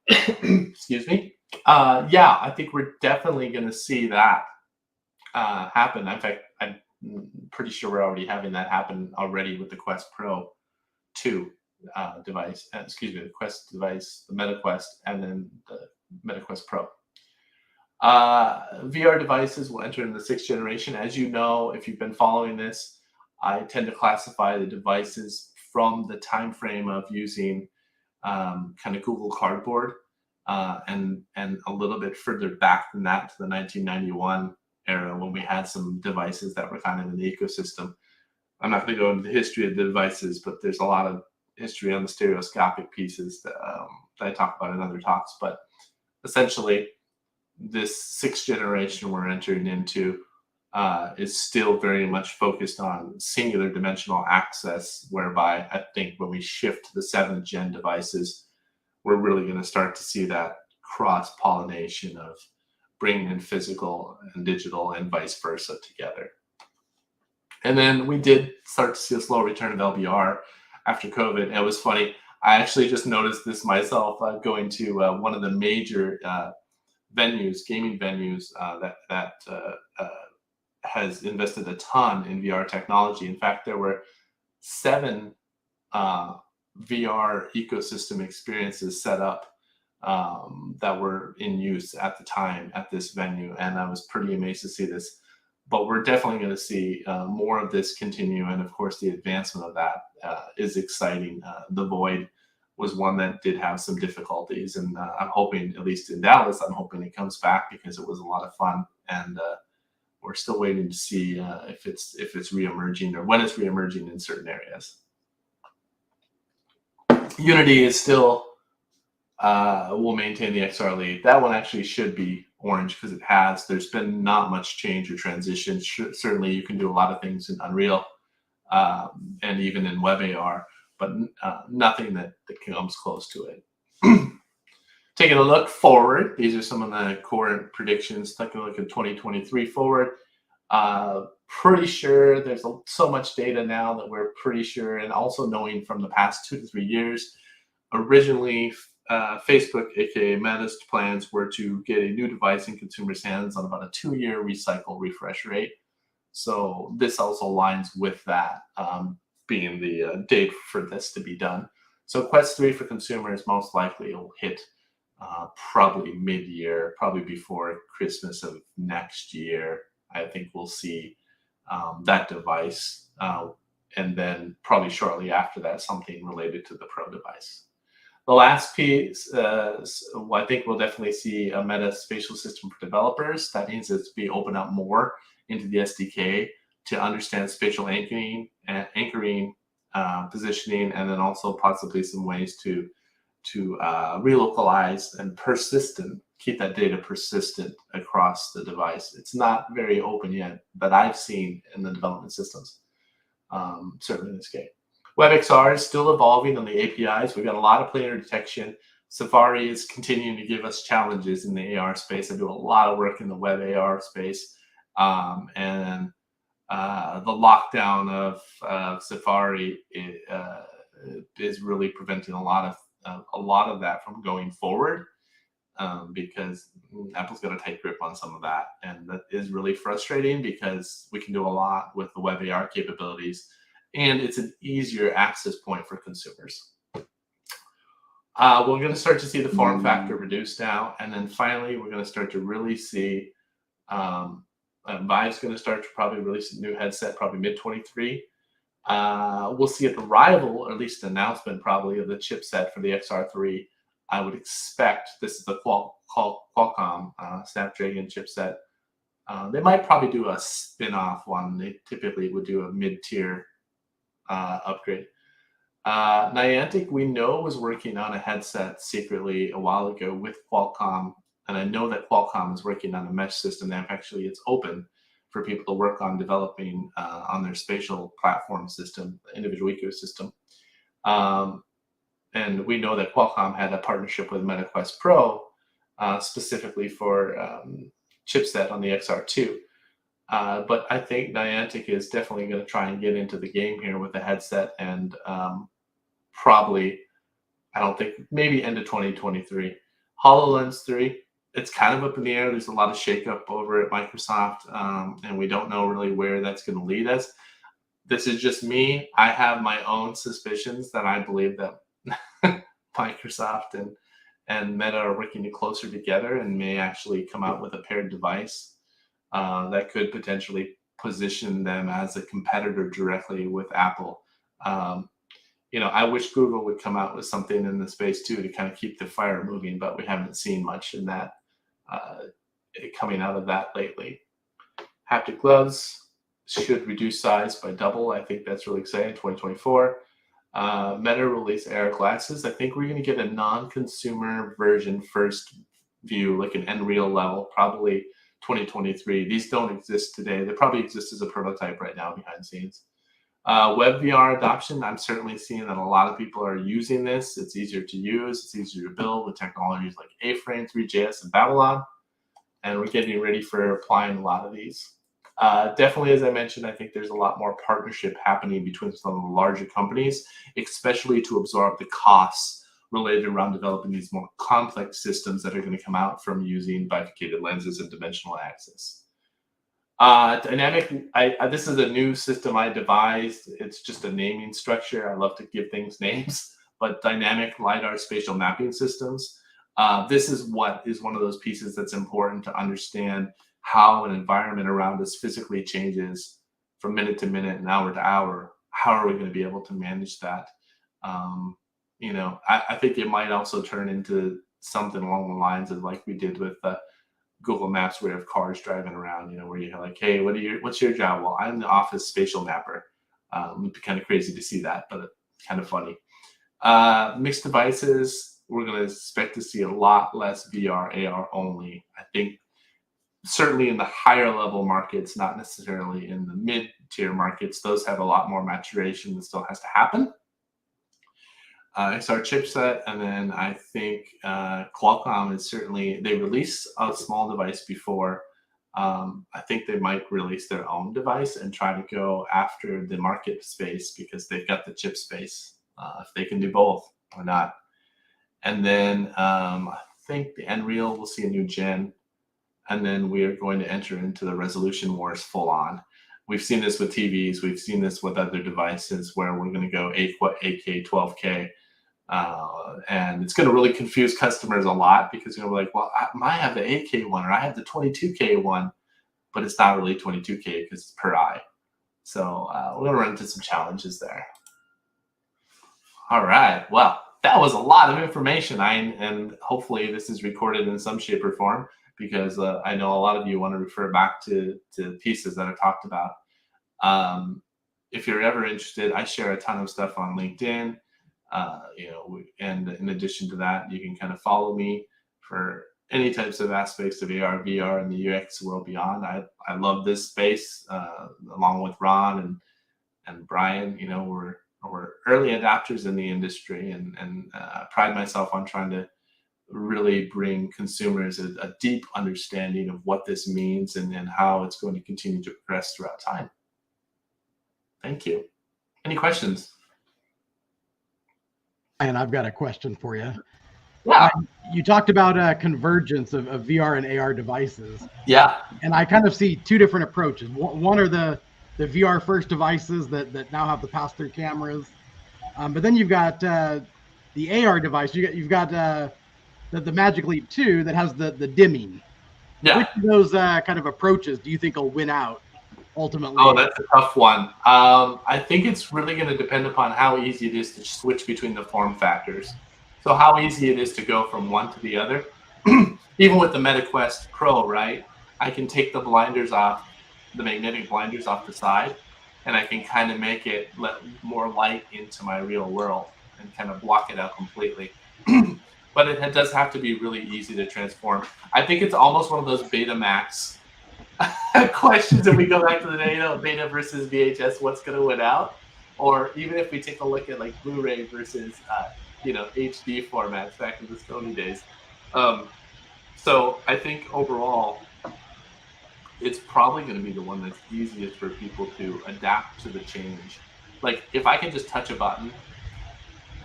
Speaker 2: Excuse me. I think we're definitely going to see that happen. In fact, I'm pretty sure we're already having that happen already with the Quest Pro 2 device. The Quest device, the Meta Quest, and then the Meta Quest Pro. VR devices will enter in the 6th generation. As you know, if you've been following this, I tend to classify the devices from the time frame of using kind of Google Cardboard. And a little bit further back than that to the 1991 era when we had some devices that were kind of in the ecosystem. I'm not going to go into the history of the devices, but there's a lot of history on the stereoscopic pieces that I talk about in other talks. But essentially, this 6th generation we're entering into is still very much focused on singular dimensional access, whereby I think when we shift to the 7th gen devices, we're really going to start to see that cross-pollination of bringing in physical and digital and vice versa together. And then we did start to see a slow return of LBR after COVID. It was funny. I actually just noticed this myself going to one of the major gaming venues that has invested a ton in VR technology. In fact, there were 7 VR ecosystem experiences set up that were in use at the time at this venue, and I was pretty amazed to see this. But we're definitely going to see more of this continue, and of course the advancement of that is exciting. The Void was one that did have some difficulties, and I'm hoping, at least in Dallas, I'm hoping it comes back because it was a lot of fun, and we're still waiting to see if it's reemerging or when it's reemerging in certain areas. Unity is still will maintain the XR lead. That one actually should be orange because there's been not much change or transition. Certainly you can do a lot of things in Unreal and even in WebAR, but nothing that comes close to it. Taking a look forward, these are some of the core predictions. Taking a look at 2023 forward. Pretty sure there's so much data now that we're pretty sure, and also knowing from the past 2 to 3 years, originally Facebook, aka Meta's plans were to get a new device in consumers' hands on about a 2-year recycle refresh rate. So this also aligns with that being the date for this to be done. So Quest 3 for consumers most likely will hit probably mid-year, probably before Christmas of next year. I think we'll see that device, and then probably shortly after that, something related to the Pro device. The last piece, I think we'll definitely see a Meta spatial system for developers. That means it's to be open up more into the SDK to understand spatial anchoring, positioning, and then also possibly some ways to relocalize and keep that data persistent across the device. It's not very open yet that I've seen in the development systems, certainly in this game. WebXR is still evolving on the APIs. We've got a lot of planar detection. Safari is continuing to give us challenges in the AR space. I do a lot of work in the web AR space, and the lockdown of Safari is really preventing a lot of that from going forward, because Apple's got a tight grip on some of that, and that is really frustrating because we can do a lot with the web AR capabilities, and it's an easier access point for consumers. We're going to start to see the form factor reduced now, and then finally we're going to start to really see Vive's going to start to probably release a new headset, probably mid-23. We'll see at the arrival, or at least an announcement probably, of the chipset for the XR3. I would expect this is the Qualcomm Snapdragon chipset. They might probably do a spin-off one. They typically would do a mid-tier upgrade. Niantic, we know, was working on a headset secretly a while ago with Qualcomm, and I know that Qualcomm is working on a mesh system that actually it's open for people to work on developing on their spatial platform system, individual ecosystem. And we know that Qualcomm had a partnership with MetaQuest Pro specifically for chipset on the XR2. But I think Niantic is definitely going to try and get into the game here with the headset, and probably, I don't think, maybe end of 2023. HoloLens 3, it's kind of up in the air. There's a lot of shakeup over at Microsoft, and we don't know really where that's going to lead us. This is just me. I have my own suspicions that I believe that Microsoft and Meta are working closer together and may actually come out with a paired device that could potentially position them as a competitor directly with Apple. I wish Google would come out with something in the space too to kind of keep the fire moving, but we haven't seen much in that coming out of that lately. Haptic gloves should reduce size by double. I think that's really exciting. 2024. Meta release AR glasses. I think we're going to get a non-consumer version first view, like an Unreal level, probably 2023. These don't exist today. They probably exist as a prototype right now behind the scenes. Web VR adoption. I'm certainly seeing that a lot of people are using this. It's easier to use. It's easier to build with technologies like A-Frame, 3JS, and Babylon. And we're getting ready for applying a lot of these. Definitely, as I mentioned, I think there's a lot more partnership happening between some of the larger companies, especially to absorb the costs related around developing these more complex systems that are going to come out from using bifurcated lenses and dimensional axis. Dynamic, this is a new system I devised. It's just a naming structure. I love to give things names, but dynamic LiDAR spatial mapping systems. This is what is one of those pieces that's important to understand how an environment around us physically changes from minute to minute and hour to hour. How are we going to be able to manage that? I think it might also turn into something along the lines of like we did with Google Maps, where you have cars driving around, where you're like, hey, what's your job? Well, I'm the office spatial mapper. It'd be kind of crazy to see that, but kind of funny. Mixed devices, we're going to expect to see a lot less VR, AR only. I think certainly in the higher level markets, not necessarily in the mid-tier markets. Those have a lot more maturation that still has to happen. It's our chipset, and then I think Qualcomm is certainly, they released a small device before. I think they might release their own device and try to go after the market space because they've got the chip space. If they can do both, why not? And then I think the Nreal will see a new gen, and then we are going to enter into the resolution wars full on. We've seen this with TVs. We've seen this with other devices where we're going to go 8K, 12K. And it's going to really confuse customers a lot because you're like, well, I have the 8K one or I have the 22K one, but it's not really 22K because it's per eye. So we're going to run into some challenges there. All right. Well, that was a lot of information. And hopefully this is recorded in some shape or form because I know a lot of you want to refer back to pieces that are talked about. If you're ever interested, I share a ton of stuff on LinkedIn. And in addition to that, you can kind of follow me for any types of aspects of AR, VR, and the UX world beyond. I love this space, along with Ron and Brian. We're early adapters in the industry, and pride myself on trying to really bring consumers a deep understanding of what this means and how it's going to continue to progress throughout time. Thank you. Any questions?
Speaker 3: And I've got a question for you.
Speaker 2: Yeah.
Speaker 3: You talked about convergence of VR and AR devices.
Speaker 2: Yeah.
Speaker 3: And I kind of see two different approaches. One are the VR first devices that now have the pass-through cameras. But then you've got the AR device. You've got the Magic Leap 2 that has the dimming.
Speaker 2: Yeah.
Speaker 3: Which of those kind of approaches do you think will win out ultimately?
Speaker 2: Oh, that's a tough one. I think it's really going to depend upon how easy it is to switch between the form factors. So how easy it is to go from one to the other. Even with the MetaQuest Pro, right? I can take the blinders off, the magnetic blinders off the side, and I can kind of make it let more light into my real world and kind of block it out completely. But it does have to be really easy to transform. I think it's almost one of those Betamax questions if we go back to the day, beta versus VHS, what's going to win out? Or even if we take a look at like Blu-ray versus HD formats back in the Sony days. So I think overall, it's probably going to be the one that's easiest for people to adapt to the change. Like if I can just touch a button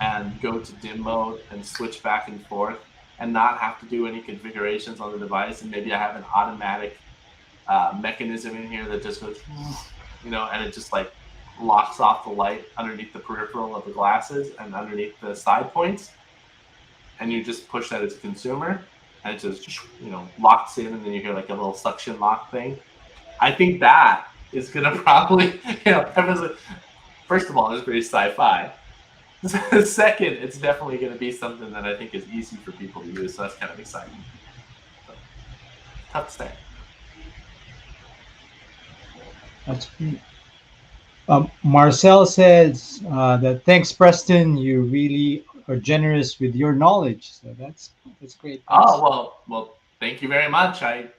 Speaker 2: and go to dim mode and switch back and forth and not have to do any configurations on the device, and maybe I have an automatic mechanism in here that just goes, and it just like locks off the light underneath the peripheral of the glasses and underneath the side points, and you just push that as a consumer, and it just locks in, and then you hear like a little suction lock thing. I think that is gonna probably, everyone's like, first of all, it's very sci-fi. Second, it's definitely going to be something that I think is easy for people to use, so that's kind of exciting. So, tough to say.
Speaker 1: That's great. Marcel says that thanks, Preston. You really are generous with your knowledge. So that's great. Thanks.
Speaker 2: Oh, well, thank you very much. I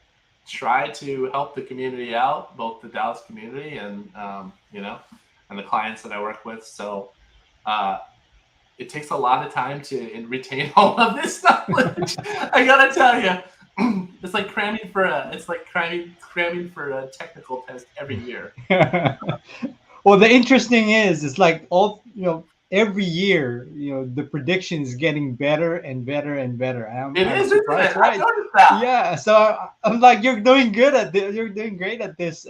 Speaker 2: try to help the community out, both the Dallas community and and the clients that I work with. So it takes a lot of time to retain all of this knowledge. I gotta tell you, it's like cramming for a technical test every year.
Speaker 1: Well, the interesting is like every year, the prediction is getting better and better and better. I'm surprised, right?
Speaker 2: I noticed that.
Speaker 1: Yeah, so I'm like, you're doing good at this. You're doing great at this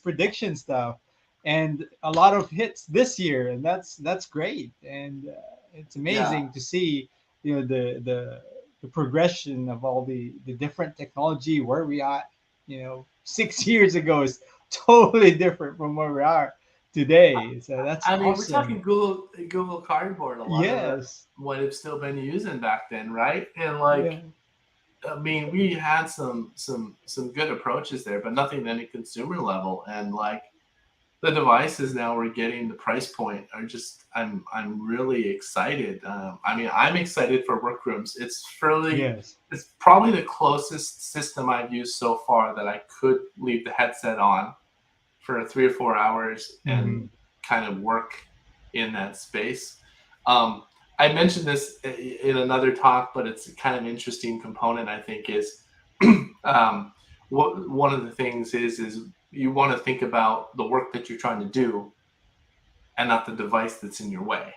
Speaker 1: prediction stuff, and a lot of hits this year, and that's great. And it's amazing to see the progression of all the different technology where we are. 6 years ago is totally different from where we are today. So that's awesome.
Speaker 2: We're talking Google Cardboard a lot.
Speaker 1: Yes.
Speaker 2: Of what it's still been using back then, right? And we had some good approaches there, but nothing at any consumer level. And like the devices now we're getting, the price point are just, I'm really excited. I'm excited for workrooms. It's probably the closest system I've used so far that I could leave the headset on for 3 or 4 hours and kind of work in that space. I mentioned this in another talk, but it's kind of an interesting component, I think, is one of the things is you want to think about the work that you're trying to do and not the device that's in your way,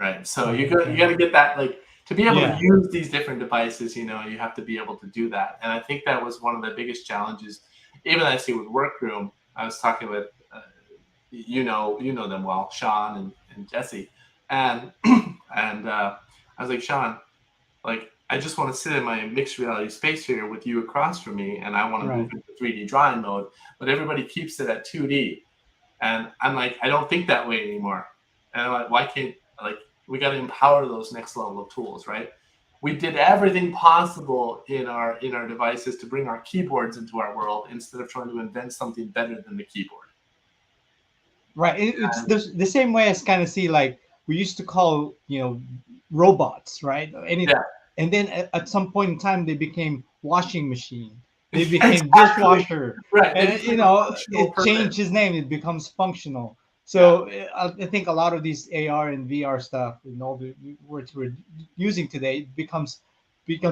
Speaker 2: right? So you got to get that, like, to be able to use these different devices, you have to be able to do that. And I think that was one of the biggest challenges, even I see with Workroom. I was talking with, you know them well, Sean and Jesse. And I was like, Sean, like, I just want to sit in my mixed reality space here with you across from me, and I want to move into 3D drawing mode, but everybody keeps it at 2D. And I'm like, I don't think that way anymore. And I'm like, why can't, like, we got to empower those next level of tools, right? We did everything possible in our devices to bring our keyboards into our world instead of trying to invent something better than the keyboard.
Speaker 1: Right. It's the same way as kind of see, like, we used to call, robots, right? Anything.
Speaker 2: Yeah.
Speaker 1: And then at some point in time, they became washing machine. They became dishwasher.
Speaker 2: Right.
Speaker 1: And, it changed his name. It becomes functional. So I think a lot of these AR and VR stuff and all the words we're using today becomes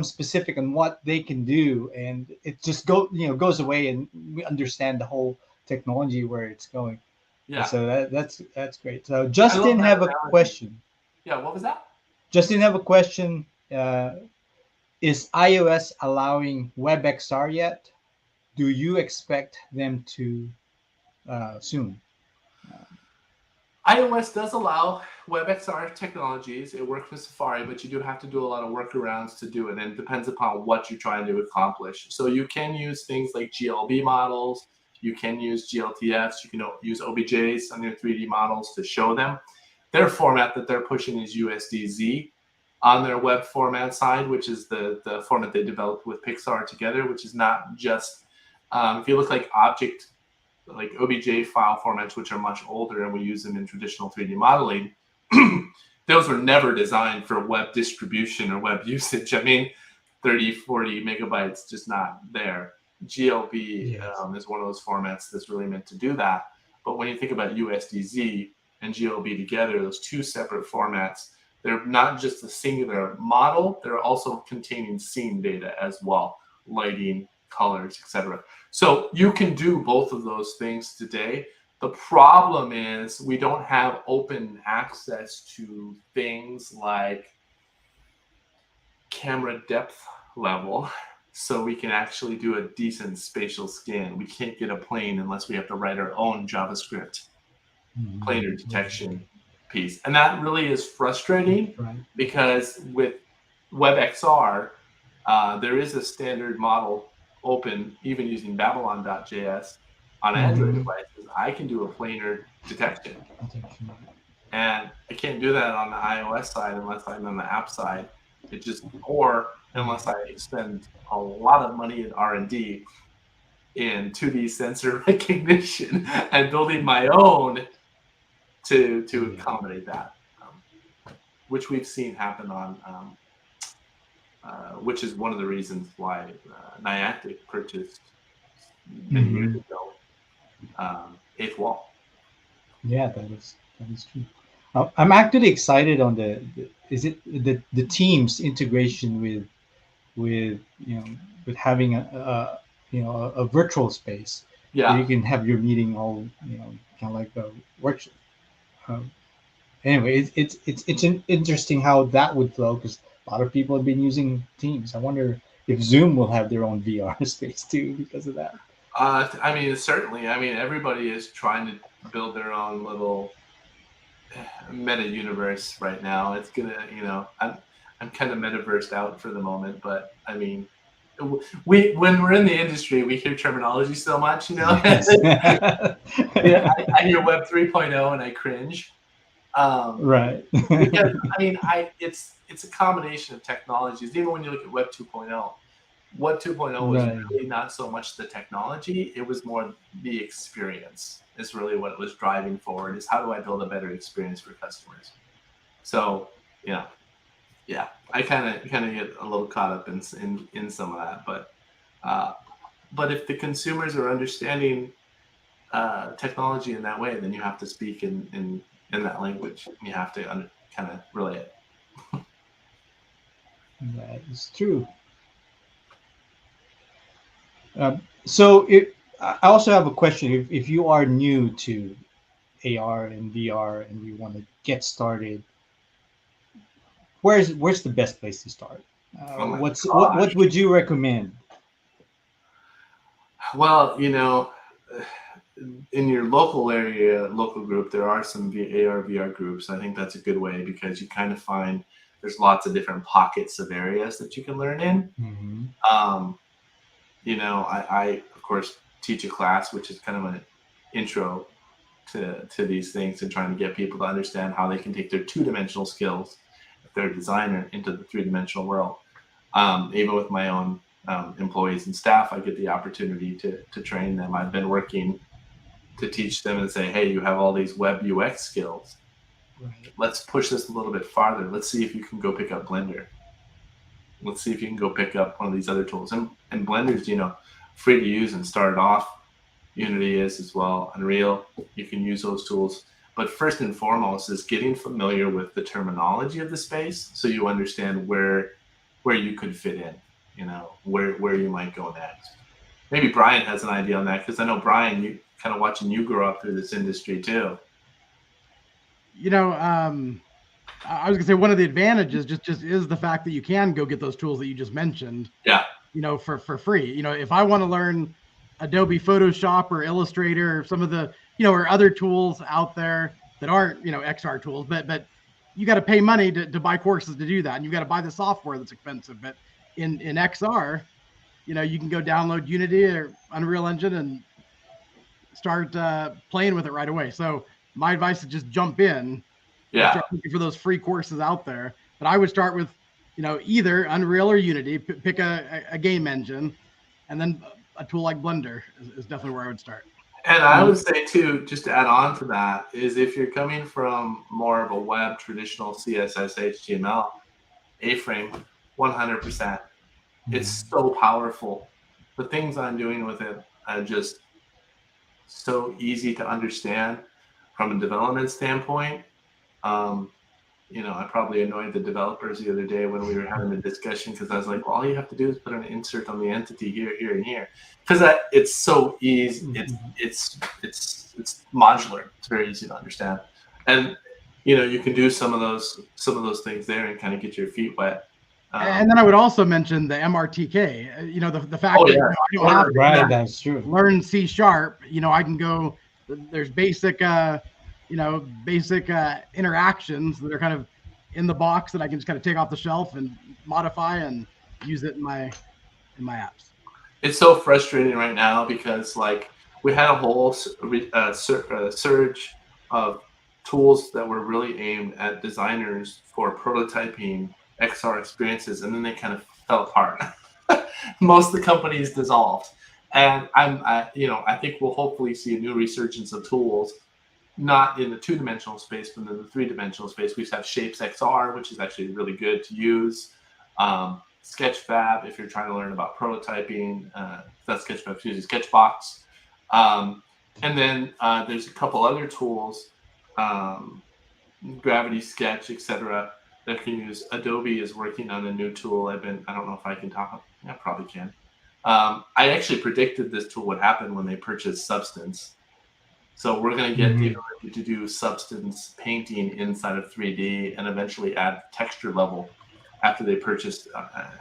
Speaker 1: specific on what they can do, and it just goes away, and we understand the whole technology where it's going.
Speaker 2: Yeah.
Speaker 1: So that's great. So Justin have a question.
Speaker 2: Yeah. What was that?
Speaker 1: Justin have a question. Is iOS allowing WebXR yet? Do you expect them to soon?
Speaker 2: iOS does allow WebXR technologies. It works with Safari, but you do have to do a lot of workarounds to do it, and it depends upon what you're trying to accomplish. So you can use things like GLB models. You can use GLTFs. You can use OBJs on your 3D models to show them. Their format that they're pushing is USDZ on their web format side, which is the format they developed with Pixar together, which is not just, if you look like object, like OBJ file formats, which are much older, and we use them in traditional 3D modeling, those were never designed for web distribution or web usage. I mean, 30, 40 megabytes, just not there. GLB is one of those formats that's really meant to do that. But when you think about USDZ and GLB together, those two separate formats, they're not just a singular model, they're also containing scene data as well, lighting, colors, etc. So you can do both of those things today. The problem is we don't have open access to things like camera depth level, so we can actually do a decent spatial scan. We can't get a plane unless we have to write our own JavaScript planar detection piece. And that really is frustrating, because with WebXR, there is a standard model open, even using Babylon.js on Android devices. I can do a planar detection. And I can't do that on the iOS side unless I'm on the app side. Or unless I spend a lot of money in R&D in 2D sensor recognition and building my own to accommodate that, which we've seen happen on, which is one of the reasons why Niantic purchased many years ago Eighth Wall.
Speaker 1: Yeah, that is true. I'm actually excited on the Teams integration with having a virtual space where you can have your meeting all kind of like a workshop. Anyway, it's interesting how that would flow, because a lot of people have been using Teams. I wonder if Zoom will have their own VR space too because of that.
Speaker 2: I mean, certainly. I mean, everybody is trying to build their own little meta universe right now. It's gonna, I'm kind of metaversed out for the moment, but I mean, when we're in the industry, we hear terminology so much, Yes. I hear Web 3.0 and I cringe.
Speaker 1: Right.
Speaker 2: Because I mean, it's a combination of technologies. Even when you look at Web 2.0, Web 2.0 was really not so much the technology; it was more the experience. Is really what it was driving forward. Is how do I build a better experience for customers? So yeah, I kind of get a little caught up in some of that, but if the consumers are understanding technology in that way, then you have to speak in that language. You have to kind of relay it.
Speaker 1: That is true. So I also have a question. If you are new to AR and VR and you want to get started, where's the best place to start?
Speaker 2: Oh my
Speaker 1: What
Speaker 2: gosh.
Speaker 1: would you recommend?
Speaker 2: Well, in your local area, local group, there are some AR VR groups. I think that's a good way because you kind of find there's lots of different pockets of areas that you can learn in.
Speaker 1: Mm-hmm.
Speaker 2: Um, I of course teach a class which is kind of an intro to these things and trying to get people to understand how they can take their two-dimensional skills if they're a designer into the three-dimensional world. Even with my own employees and staff, I get the opportunity to train them. I've been working to teach them and say, hey, you have all these web UX skills.
Speaker 1: Right.
Speaker 2: Let's push this a little bit farther. Let's see if you can go pick up Blender. Let's see if you can go pick up one of these other tools. And Blender's, free to use and start off. Unity is as well. Unreal, you can use those tools. But first and foremost is getting familiar with the terminology of the space so you understand where you could fit in, where you might go next. Maybe Brian has an idea on that because I know, Brian, you kind of watching you grow up through this industry too.
Speaker 3: I was gonna say one of the advantages just is the fact that you can go get those tools that you just mentioned.
Speaker 2: Yeah.
Speaker 3: For free. If I want to learn Adobe Photoshop or Illustrator or some of the, or other tools out there that aren't, XR tools, but you got to pay money to buy courses to do that. And you got to buy the software that's expensive. But in XR, you can go download Unity or Unreal Engine and start playing with it right away. So my advice is just jump in.
Speaker 2: Yeah.
Speaker 3: Start looking for those free courses out there. But I would start with, either Unreal or Unity, pick a game engine, and then a tool like Blender is definitely where I would start.
Speaker 2: And I would say too, just to add on to that, is if you're coming from more of a web, traditional CSS, HTML, A-frame, 100%. It's so powerful. The things I'm doing with it are just so easy to understand from a development standpoint. I probably annoyed the developers the other day when we were having a discussion because I was like, well, all you have to do is put an insert on the entity here, here, and here. Because it's so easy. It's modular. It's very easy to understand. And you can do some of those things there and kind of get your feet wet.
Speaker 3: And then I would also mention the MRTK. The fact that I don't have
Speaker 1: right, that's true.
Speaker 3: Learn C#. I can go. There's basic interactions that are kind of in the box that I can just kind of take off the shelf and modify and use it in my apps.
Speaker 2: It's so frustrating right now because we had a whole surge of tools that were really aimed at designers for prototyping XR experiences, and then they kind of fell apart. Most of the companies dissolved, and I think we'll hopefully see a new resurgence of tools. Not in the two-dimensional space, but in the three-dimensional space. We have Shapes XR, which is actually really good to use. Sketchfab, if you're trying to learn about prototyping, that's Sketchfab, excuse me, Sketchbox. And then there's a couple other tools, Gravity Sketch, etc., that can use. Adobe is working on a new tool. I don't know if I can talk. I probably can. I actually predicted this tool would happen when they purchased Substance. So we're going to get the ability to do substance painting inside of 3D and eventually add texture level after they purchased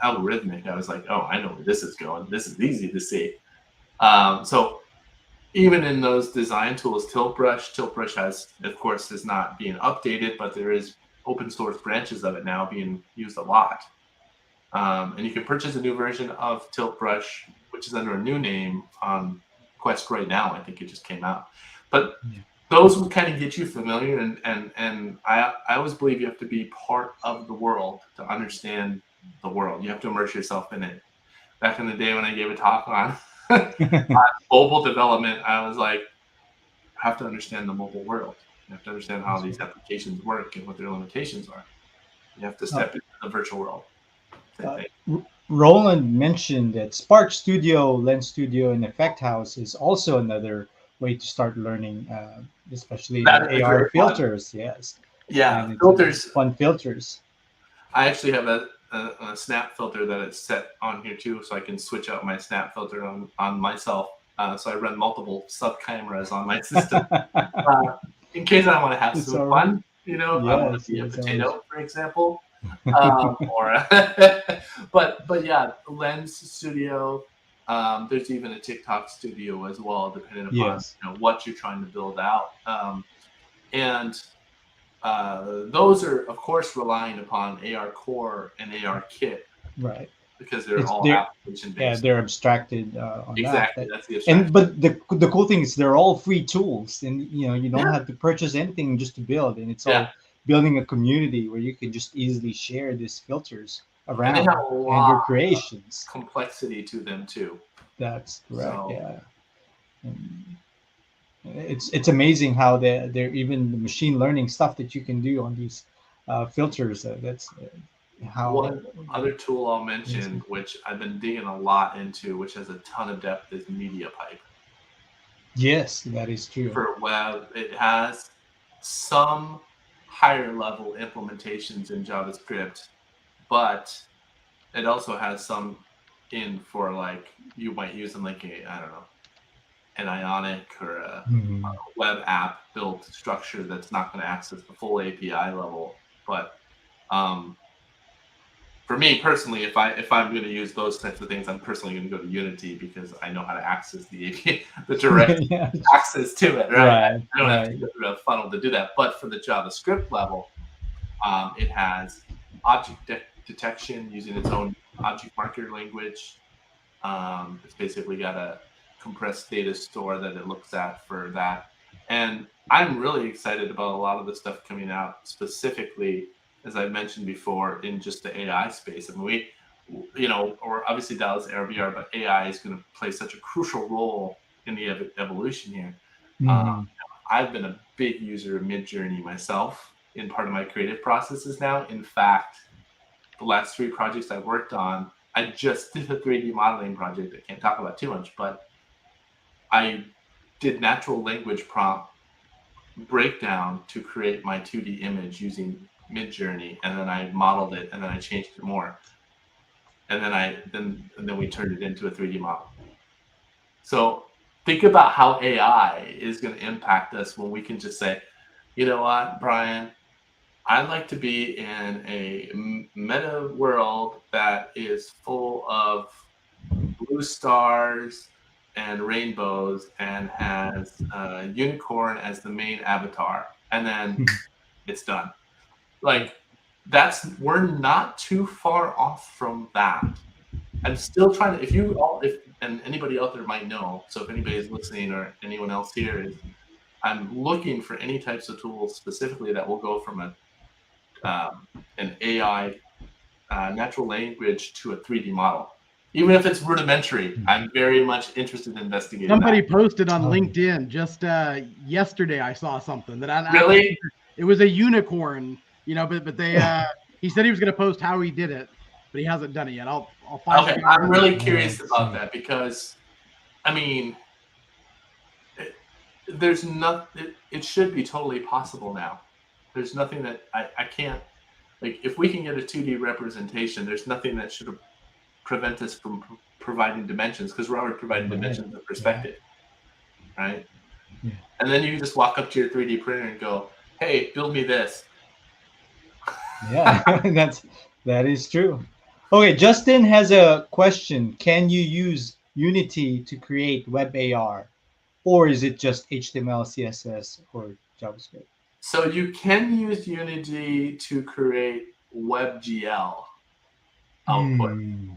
Speaker 2: Algorithmic. I was like, oh, I know where this is going. This is easy to see. So even in those design tools, Tilt Brush has, of course, is not being updated, but there is open source branches of it now being used a lot. And you can purchase a new version of Tilt Brush, which is under a new name on Quest right now. I think it just came out. But those will kind of get you familiar, and I always believe you have to be part of the world to understand the world. You have to immerse yourself in it. Back in the day when I gave a talk on mobile development, I was like, I have to understand the mobile world. You have to understand how these applications work and what their limitations are. You have to step into the virtual world.
Speaker 1: Roland mentioned that Spark Studio, Lens Studio, and Effect House is also another way to start learning, especially the AR filters. Fun. Yes.
Speaker 2: Yeah,
Speaker 1: and
Speaker 2: filters.
Speaker 1: Fun filters.
Speaker 2: I actually have a snap filter that it's set on here too, so I can switch out my snap filter on myself. So I run multiple sub cameras on my system in case I want to have
Speaker 1: It's
Speaker 2: some
Speaker 1: all right.
Speaker 2: fun. You know, if I want to be a
Speaker 1: Yes,
Speaker 2: potato, for example. Or but yeah, Lens Studio. There's even a TikTok studio as well, depending upon
Speaker 1: yes,
Speaker 2: what you're trying to build out. And those are, of course, relying upon AR Core and AR Kit
Speaker 1: right.
Speaker 2: because they're
Speaker 1: It's
Speaker 2: all
Speaker 1: they're
Speaker 2: application
Speaker 1: yeah,
Speaker 2: based.
Speaker 1: they're abstracted on that.
Speaker 2: Exactly, that's the
Speaker 1: And
Speaker 2: abstraction.
Speaker 1: but the cool thing is they're all free tools, and you don't
Speaker 2: Yeah,
Speaker 1: have to purchase anything just to build, and it's
Speaker 2: yeah,
Speaker 1: all building a community where you can just easily share these filters
Speaker 2: and they
Speaker 1: around
Speaker 2: have a
Speaker 1: and your
Speaker 2: lot of
Speaker 1: creations.
Speaker 2: complexity to them too.
Speaker 1: That's correct.
Speaker 2: So
Speaker 1: Yeah. And it's amazing how they're even the machine learning stuff that you can do on these filters. That's how
Speaker 2: one other tool I'll mention,
Speaker 1: amazing.
Speaker 2: which I've been digging a lot into, which has a ton of depth, is MediaPipe.
Speaker 1: Yes, that is true.
Speaker 2: For web, it has some higher level implementations in JavaScript, but it also has some in for like you might use in like I don't know, an Ionic or a
Speaker 1: Mhm.
Speaker 2: web app built structure that's not going to access the full API level. But um, for me personally, if I'm going to use those types of things, I'm personally going to go to Unity because I know how to access the API, the direct
Speaker 1: Yeah,
Speaker 2: access to it. Right,
Speaker 1: right,
Speaker 2: I don't have to
Speaker 1: right.
Speaker 2: go through a funnel to do that. But for the JavaScript level, it has object detection using its own object marker language. It's basically got a compressed data store that it looks at for that. And I'm really excited about a lot of the stuff coming out specifically, as I mentioned before, in just the AI space. I mean, or obviously Dallas AR/VR, but AI is going to play such a crucial role in the evolution here. Uh,
Speaker 1: Mhm.
Speaker 2: I've been a big user of Midjourney myself in part of my creative processes now. In fact, the last 3 projects I worked on, I just did a 3D modeling project I can't talk about too much, but I did natural language prompt breakdown to create my 2D image using Midjourney, and then I modeled it, and then I changed it more, and then we turned it into a 3D model. So think about how AI is going to impact us when we can just say, you know what, Brian, I'd like to be in a meta world that is full of blue stars and rainbows and has a unicorn as the main avatar, and then it's done. Like we're not too far off from that. I'm still trying to. If and anybody out there might know. So if anybody is listening or anyone else here is, I'm looking for any types of tools specifically that will go from an AI natural language to a 3D model. Even if it's rudimentary, I'm very much interested in investigating that.
Speaker 3: Somebody posted on
Speaker 1: Oh,
Speaker 3: LinkedIn just yesterday. I saw something that I think
Speaker 2: Really?
Speaker 3: it was a unicorn, but they he said he was going to post how he did it, but he hasn't done it yet. I'll find the
Speaker 2: Okay,
Speaker 3: guy.
Speaker 2: I'm really
Speaker 1: I
Speaker 2: curious about
Speaker 1: see.
Speaker 2: that because, I mean, there's nothing. It should be totally possible now. There's nothing that I can't. Like, if we can get a 2D representation, there's nothing that should prevent us from providing dimensions because we're already providing
Speaker 1: Right.
Speaker 2: dimensions of
Speaker 1: Yeah.
Speaker 2: perspective, right?
Speaker 1: Yeah.
Speaker 2: And then you just walk up to your 3D printer and go, "Hey, build me this."
Speaker 1: Yeah. That is true. Okay, Justin has a question. Can you use Unity to create web AR, or is it just HTML, CSS, or JavaScript?
Speaker 2: So you can use Unity to create WebGL output,
Speaker 1: Hmm.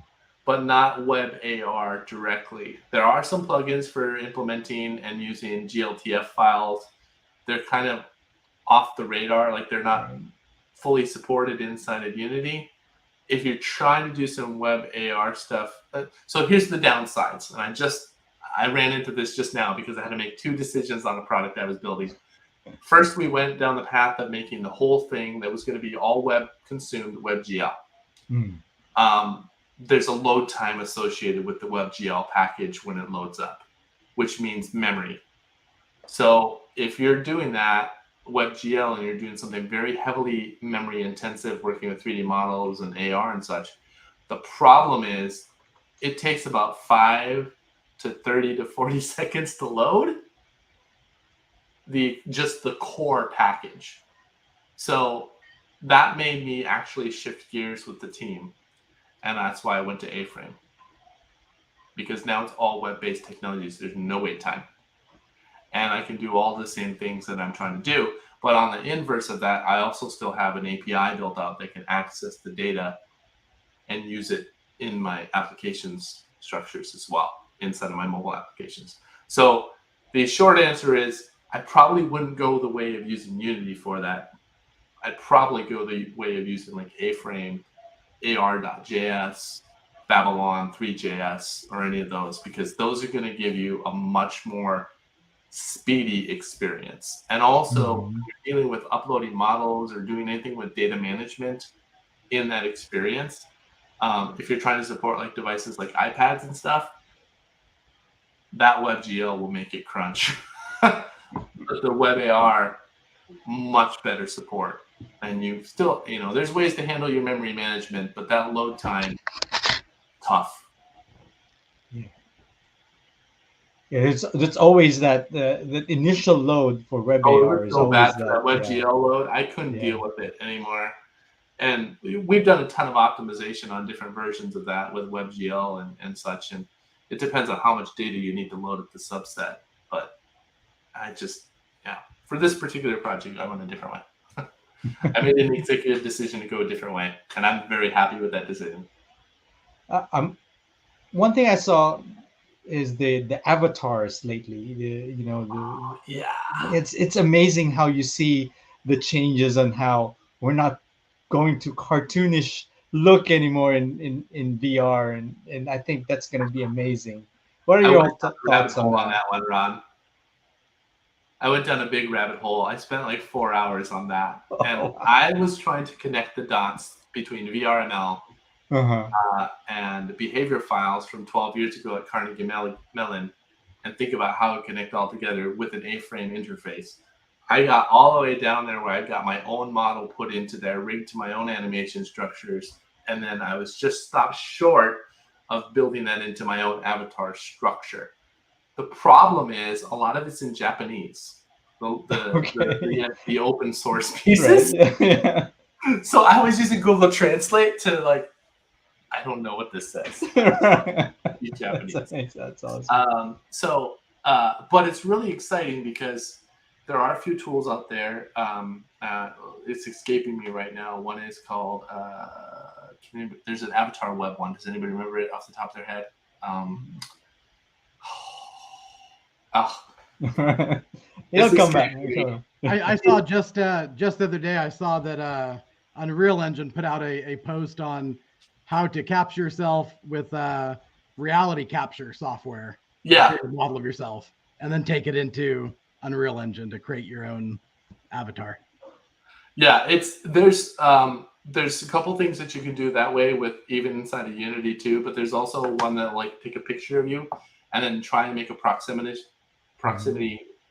Speaker 2: but not Web AR directly. There are some plugins for implementing and using GLTF files. They're kind of off the radar, like they're not
Speaker 1: Right.
Speaker 2: fully supported inside of Unity. If you're trying to do some Web AR stuff, so here's the downsides. And I ran into this just now because I had to make 2 decisions on a product I was building. First, we went down the path of making the whole thing that was going to be all web consumed WebGL.
Speaker 1: Hmm.
Speaker 2: There's a load time associated with the WebGL package when it loads up, which means memory. So if you're doing that, WebGL and you're doing something very heavily memory intensive, working with 3D models and AR and such, the problem is it takes about 5 to 30 to 40 seconds to load just the core package. So that made me actually shift gears with the team. And that's why I went to A-Frame. Because now it's all web-based technologies. There's no wait time. And I can do all the same things that I'm trying to do. But on the inverse of that, I also still have an API built out that can access the data and use it in my applications structures as well, inside of my mobile applications. So the short answer is I probably wouldn't go the way of using Unity for that. I'd probably go the way of using like A-Frame, AR.js, Babylon 3JS, or any of those, because those are going to give you a much more speedy experience. And also, when you're dealing with uploading models or doing anything with data management in that experience, if you're trying to support like devices like iPads and stuff, that WebGL will make it crunch. But the WebAR, much better support. And you still, there's ways to handle your memory management, but that load time, tough.
Speaker 1: Yeah, it's always that the initial load for WebAR is
Speaker 2: so
Speaker 1: always
Speaker 2: bad for that WebGL load. I couldn't deal with it anymore. And we've done a ton of optimization on different versions of that with WebGL and such. And it depends on how much data you need to load at the subset. But I just, for this particular project, I went a different way. I made an executive decision to go a different way. And I'm very happy with that decision.
Speaker 1: One thing I saw is the avatars lately. It's amazing how you see the changes on how we're not going to cartoonish look anymore in VR, and I think that's going to be amazing. What are your thoughts on
Speaker 2: that one, Ron? I went down a big rabbit hole. I spent like 4 hours on that, and I was trying to connect the dots between VRML and behavior files from 12 years ago at Carnegie Mellon, and think about how it connect all together with an A-frame interface. I got all the way down there where I got my own model put into there, rigged to my own animation structures, and then I was just stopped short of building that into my own avatar structure. The problem is a lot of it's in Japanese, the open source pieces.
Speaker 1: Right. Yeah.
Speaker 2: So I was using Google Translate to I don't know what this says. Japanese.
Speaker 1: That's awesome.
Speaker 2: But it's really exciting because there are a few tools out there. It's escaping me right now. One is called, there's an avatar web one. Does anybody remember it off the top of their head?
Speaker 1: It'll come back.
Speaker 3: I saw just the other day, I saw that Unreal Engine put out a post on how to capture yourself with reality capture software.
Speaker 2: Yeah.
Speaker 3: A model of yourself, and then take it into Unreal Engine to create your own avatar.
Speaker 2: Yeah, there's a couple things that you can do that way with even inside of Unity too, but there's also one that take a picture of you and then try and make a proximity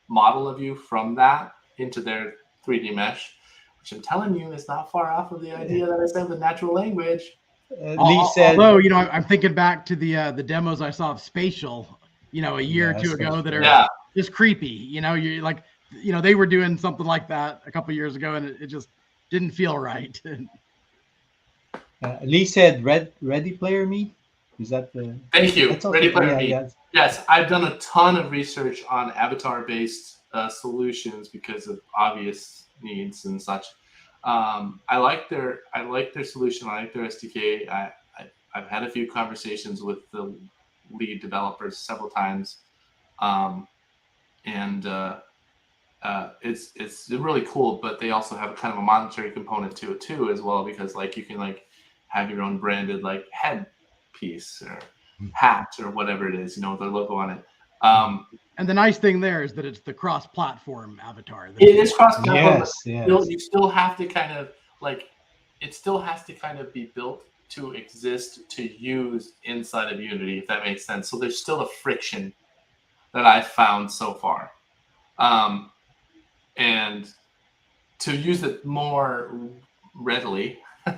Speaker 2: model of you from that into their 3D mesh, which I'm telling you is not far off of the idea that I said with natural language.
Speaker 1: Lee said,
Speaker 3: although I'm thinking back to the demos I saw of Spatial, a year or two ago that are just creepy. You're like, they were doing something like that a couple years ago, and it just didn't feel right.
Speaker 1: Lee said, "Ready Player Me." Is that the?
Speaker 2: Thank you. Ready Player Me.
Speaker 1: Yeah.
Speaker 2: Yes, I've done a ton of research on avatar-based solutions because of obvious needs and such. I like their solution. I like their SDK. I've had a few conversations with the lead developers several times, and it's really cool. But they also have kind of a monetary component to it too, as well, because you can have your own branded head piece or hat or whatever it is, with their logo on it.
Speaker 3: And the nice thing there is that it's the cross-platform avatar.
Speaker 2: It is cross-platform.
Speaker 1: Yes.
Speaker 2: You still have to kind of it still has to kind of be built to exist to use inside of Unity, if that makes sense. So there's still a friction that I've found so far. And to use it more readily, we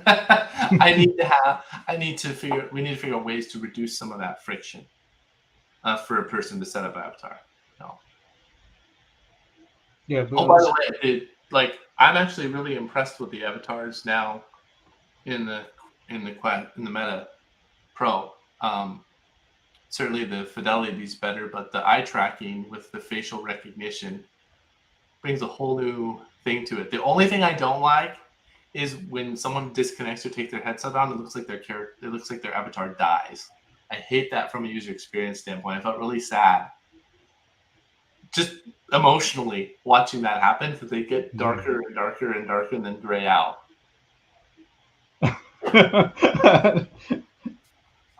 Speaker 2: need to figure out ways to reduce some of that friction for a person to set up avatar. No.
Speaker 1: Yeah.
Speaker 2: Oh, by the way, I'm actually really impressed with the avatars now in the Meta Pro. Certainly the fidelity is better, but the eye tracking with the facial recognition brings a whole new thing to it. The only thing I don't like is when someone disconnects or takes their headset on, it looks like their avatar dies. I hate that from a user experience standpoint. I felt really sad, just emotionally, watching that happen, because they get darker and darker and darker and then gray out.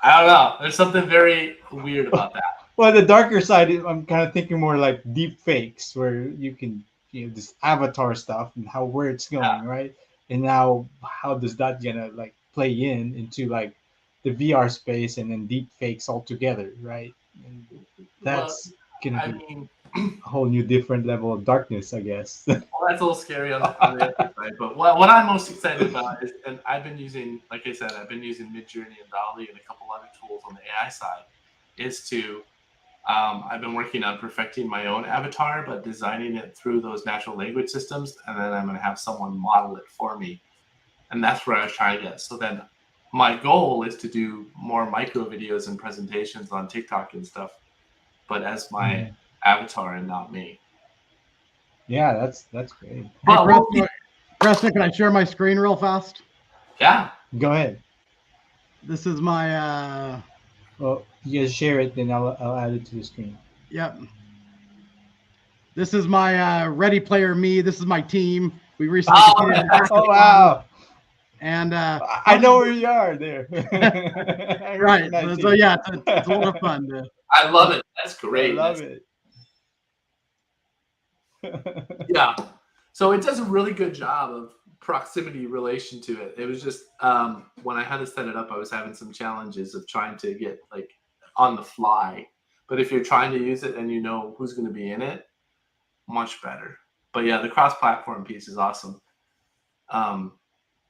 Speaker 2: I don't know. There's something very weird about that.
Speaker 1: Well, the darker side, I'm kind of thinking more like deep fakes, where you can, this avatar stuff and where it's going, right? And now, how does that gonna play into the VR space, and then deep fakes altogether, right? And that's gonna be a whole new different level of darkness, I guess.
Speaker 2: Well, that's a little scary on the other side. But what I'm most excited about is, and I've been using, like I said, I've been using Midjourney and DALL-E and a couple other tools on the AI side, is to I've been working on perfecting my own avatar, but designing it through those natural language systems, and then I'm going to have someone model it for me. And that's where I was trying to get. So then my goal is to do more micro videos and presentations on TikTok and stuff, but as my avatar and not me.
Speaker 1: Yeah, that's great.
Speaker 3: Hey, Preston, can I share my screen real fast?
Speaker 2: Yeah.
Speaker 1: Go ahead.
Speaker 3: This is my...
Speaker 1: Well, you guys share it, then I'll add it to the screen.
Speaker 3: Yep. This is my Ready Player Me. This is my team. We recently
Speaker 1: Oh, wow.
Speaker 3: And
Speaker 1: I know where you are there.
Speaker 3: Right. So yeah, it's a lot of fun.
Speaker 2: I love it. That's great.
Speaker 1: I love it.
Speaker 2: Yeah. So it does a really good job of proximity relation to it. It was just when I had to set it up, I was having some challenges of trying to get on the fly. But if you're trying to use it and you know who's going to be in it, much better. But yeah, the cross-platform piece is awesome. And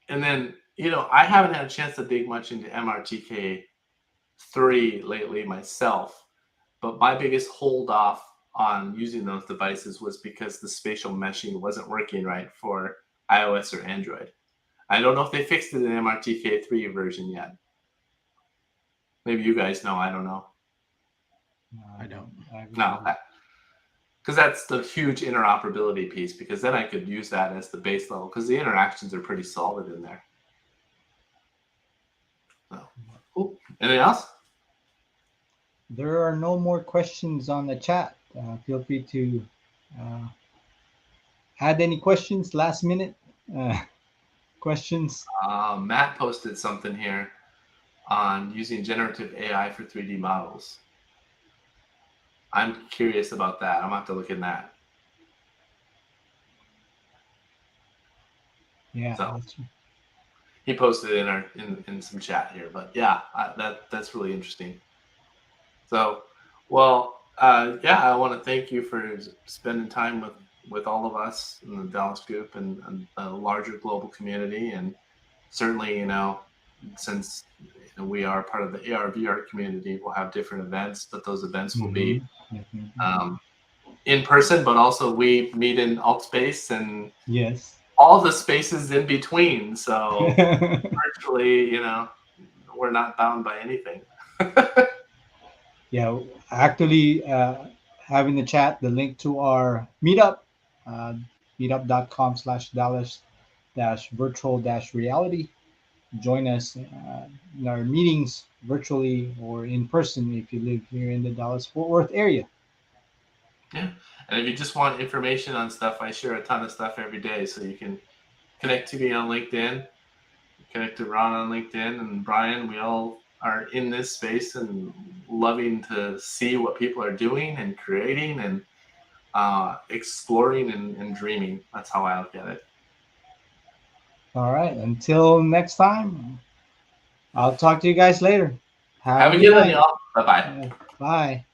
Speaker 2: then, I haven't had a chance to dig much into MRTK 3 lately myself, but my biggest hold off on using those devices was because the spatial meshing wasn't working right for iOS or Android. I don't know if they fixed it in MRTK 3 version yet. Maybe you guys know. I don't know.
Speaker 1: No, I don't.
Speaker 2: No, because that's the huge interoperability piece, because then I could use that as the base level, because the interactions are pretty solid in there. So, cool. Anything else?
Speaker 1: There are no more questions on the chat. Feel free to add any questions, last minute questions.
Speaker 2: Matt posted something here on using generative AI for 3D models. I'm curious about that. I'm going to have to look in that.
Speaker 1: Yeah.
Speaker 2: So, he posted it in some chat here, but yeah, that's really interesting. So, well, yeah, I want to thank you for spending time with all of us in the Dallas group and the larger global community. And certainly, since we are part of the AR VR community, we'll have different events, but those events will be in person, but also we meet in AltSpace and all the spaces in between. So virtually, we're not bound by anything.
Speaker 1: Yeah, actually, having the chat, the link to our meetup, meetup.com/Dallas-virtual-reality. Join us in our meetings virtually or in person if you live here in the Dallas-Fort Worth area.
Speaker 2: Yeah, and if you just want information on stuff, I share a ton of stuff every day, so you can connect to me on LinkedIn, connect to Ron on LinkedIn, and Brian. We all are in this space and loving to see what people are doing and creating and exploring and dreaming. That's how I look at it.
Speaker 1: All right. Until next time, I'll talk to you guys later.
Speaker 2: Have a good night, y'all. Bye-bye.
Speaker 1: Bye.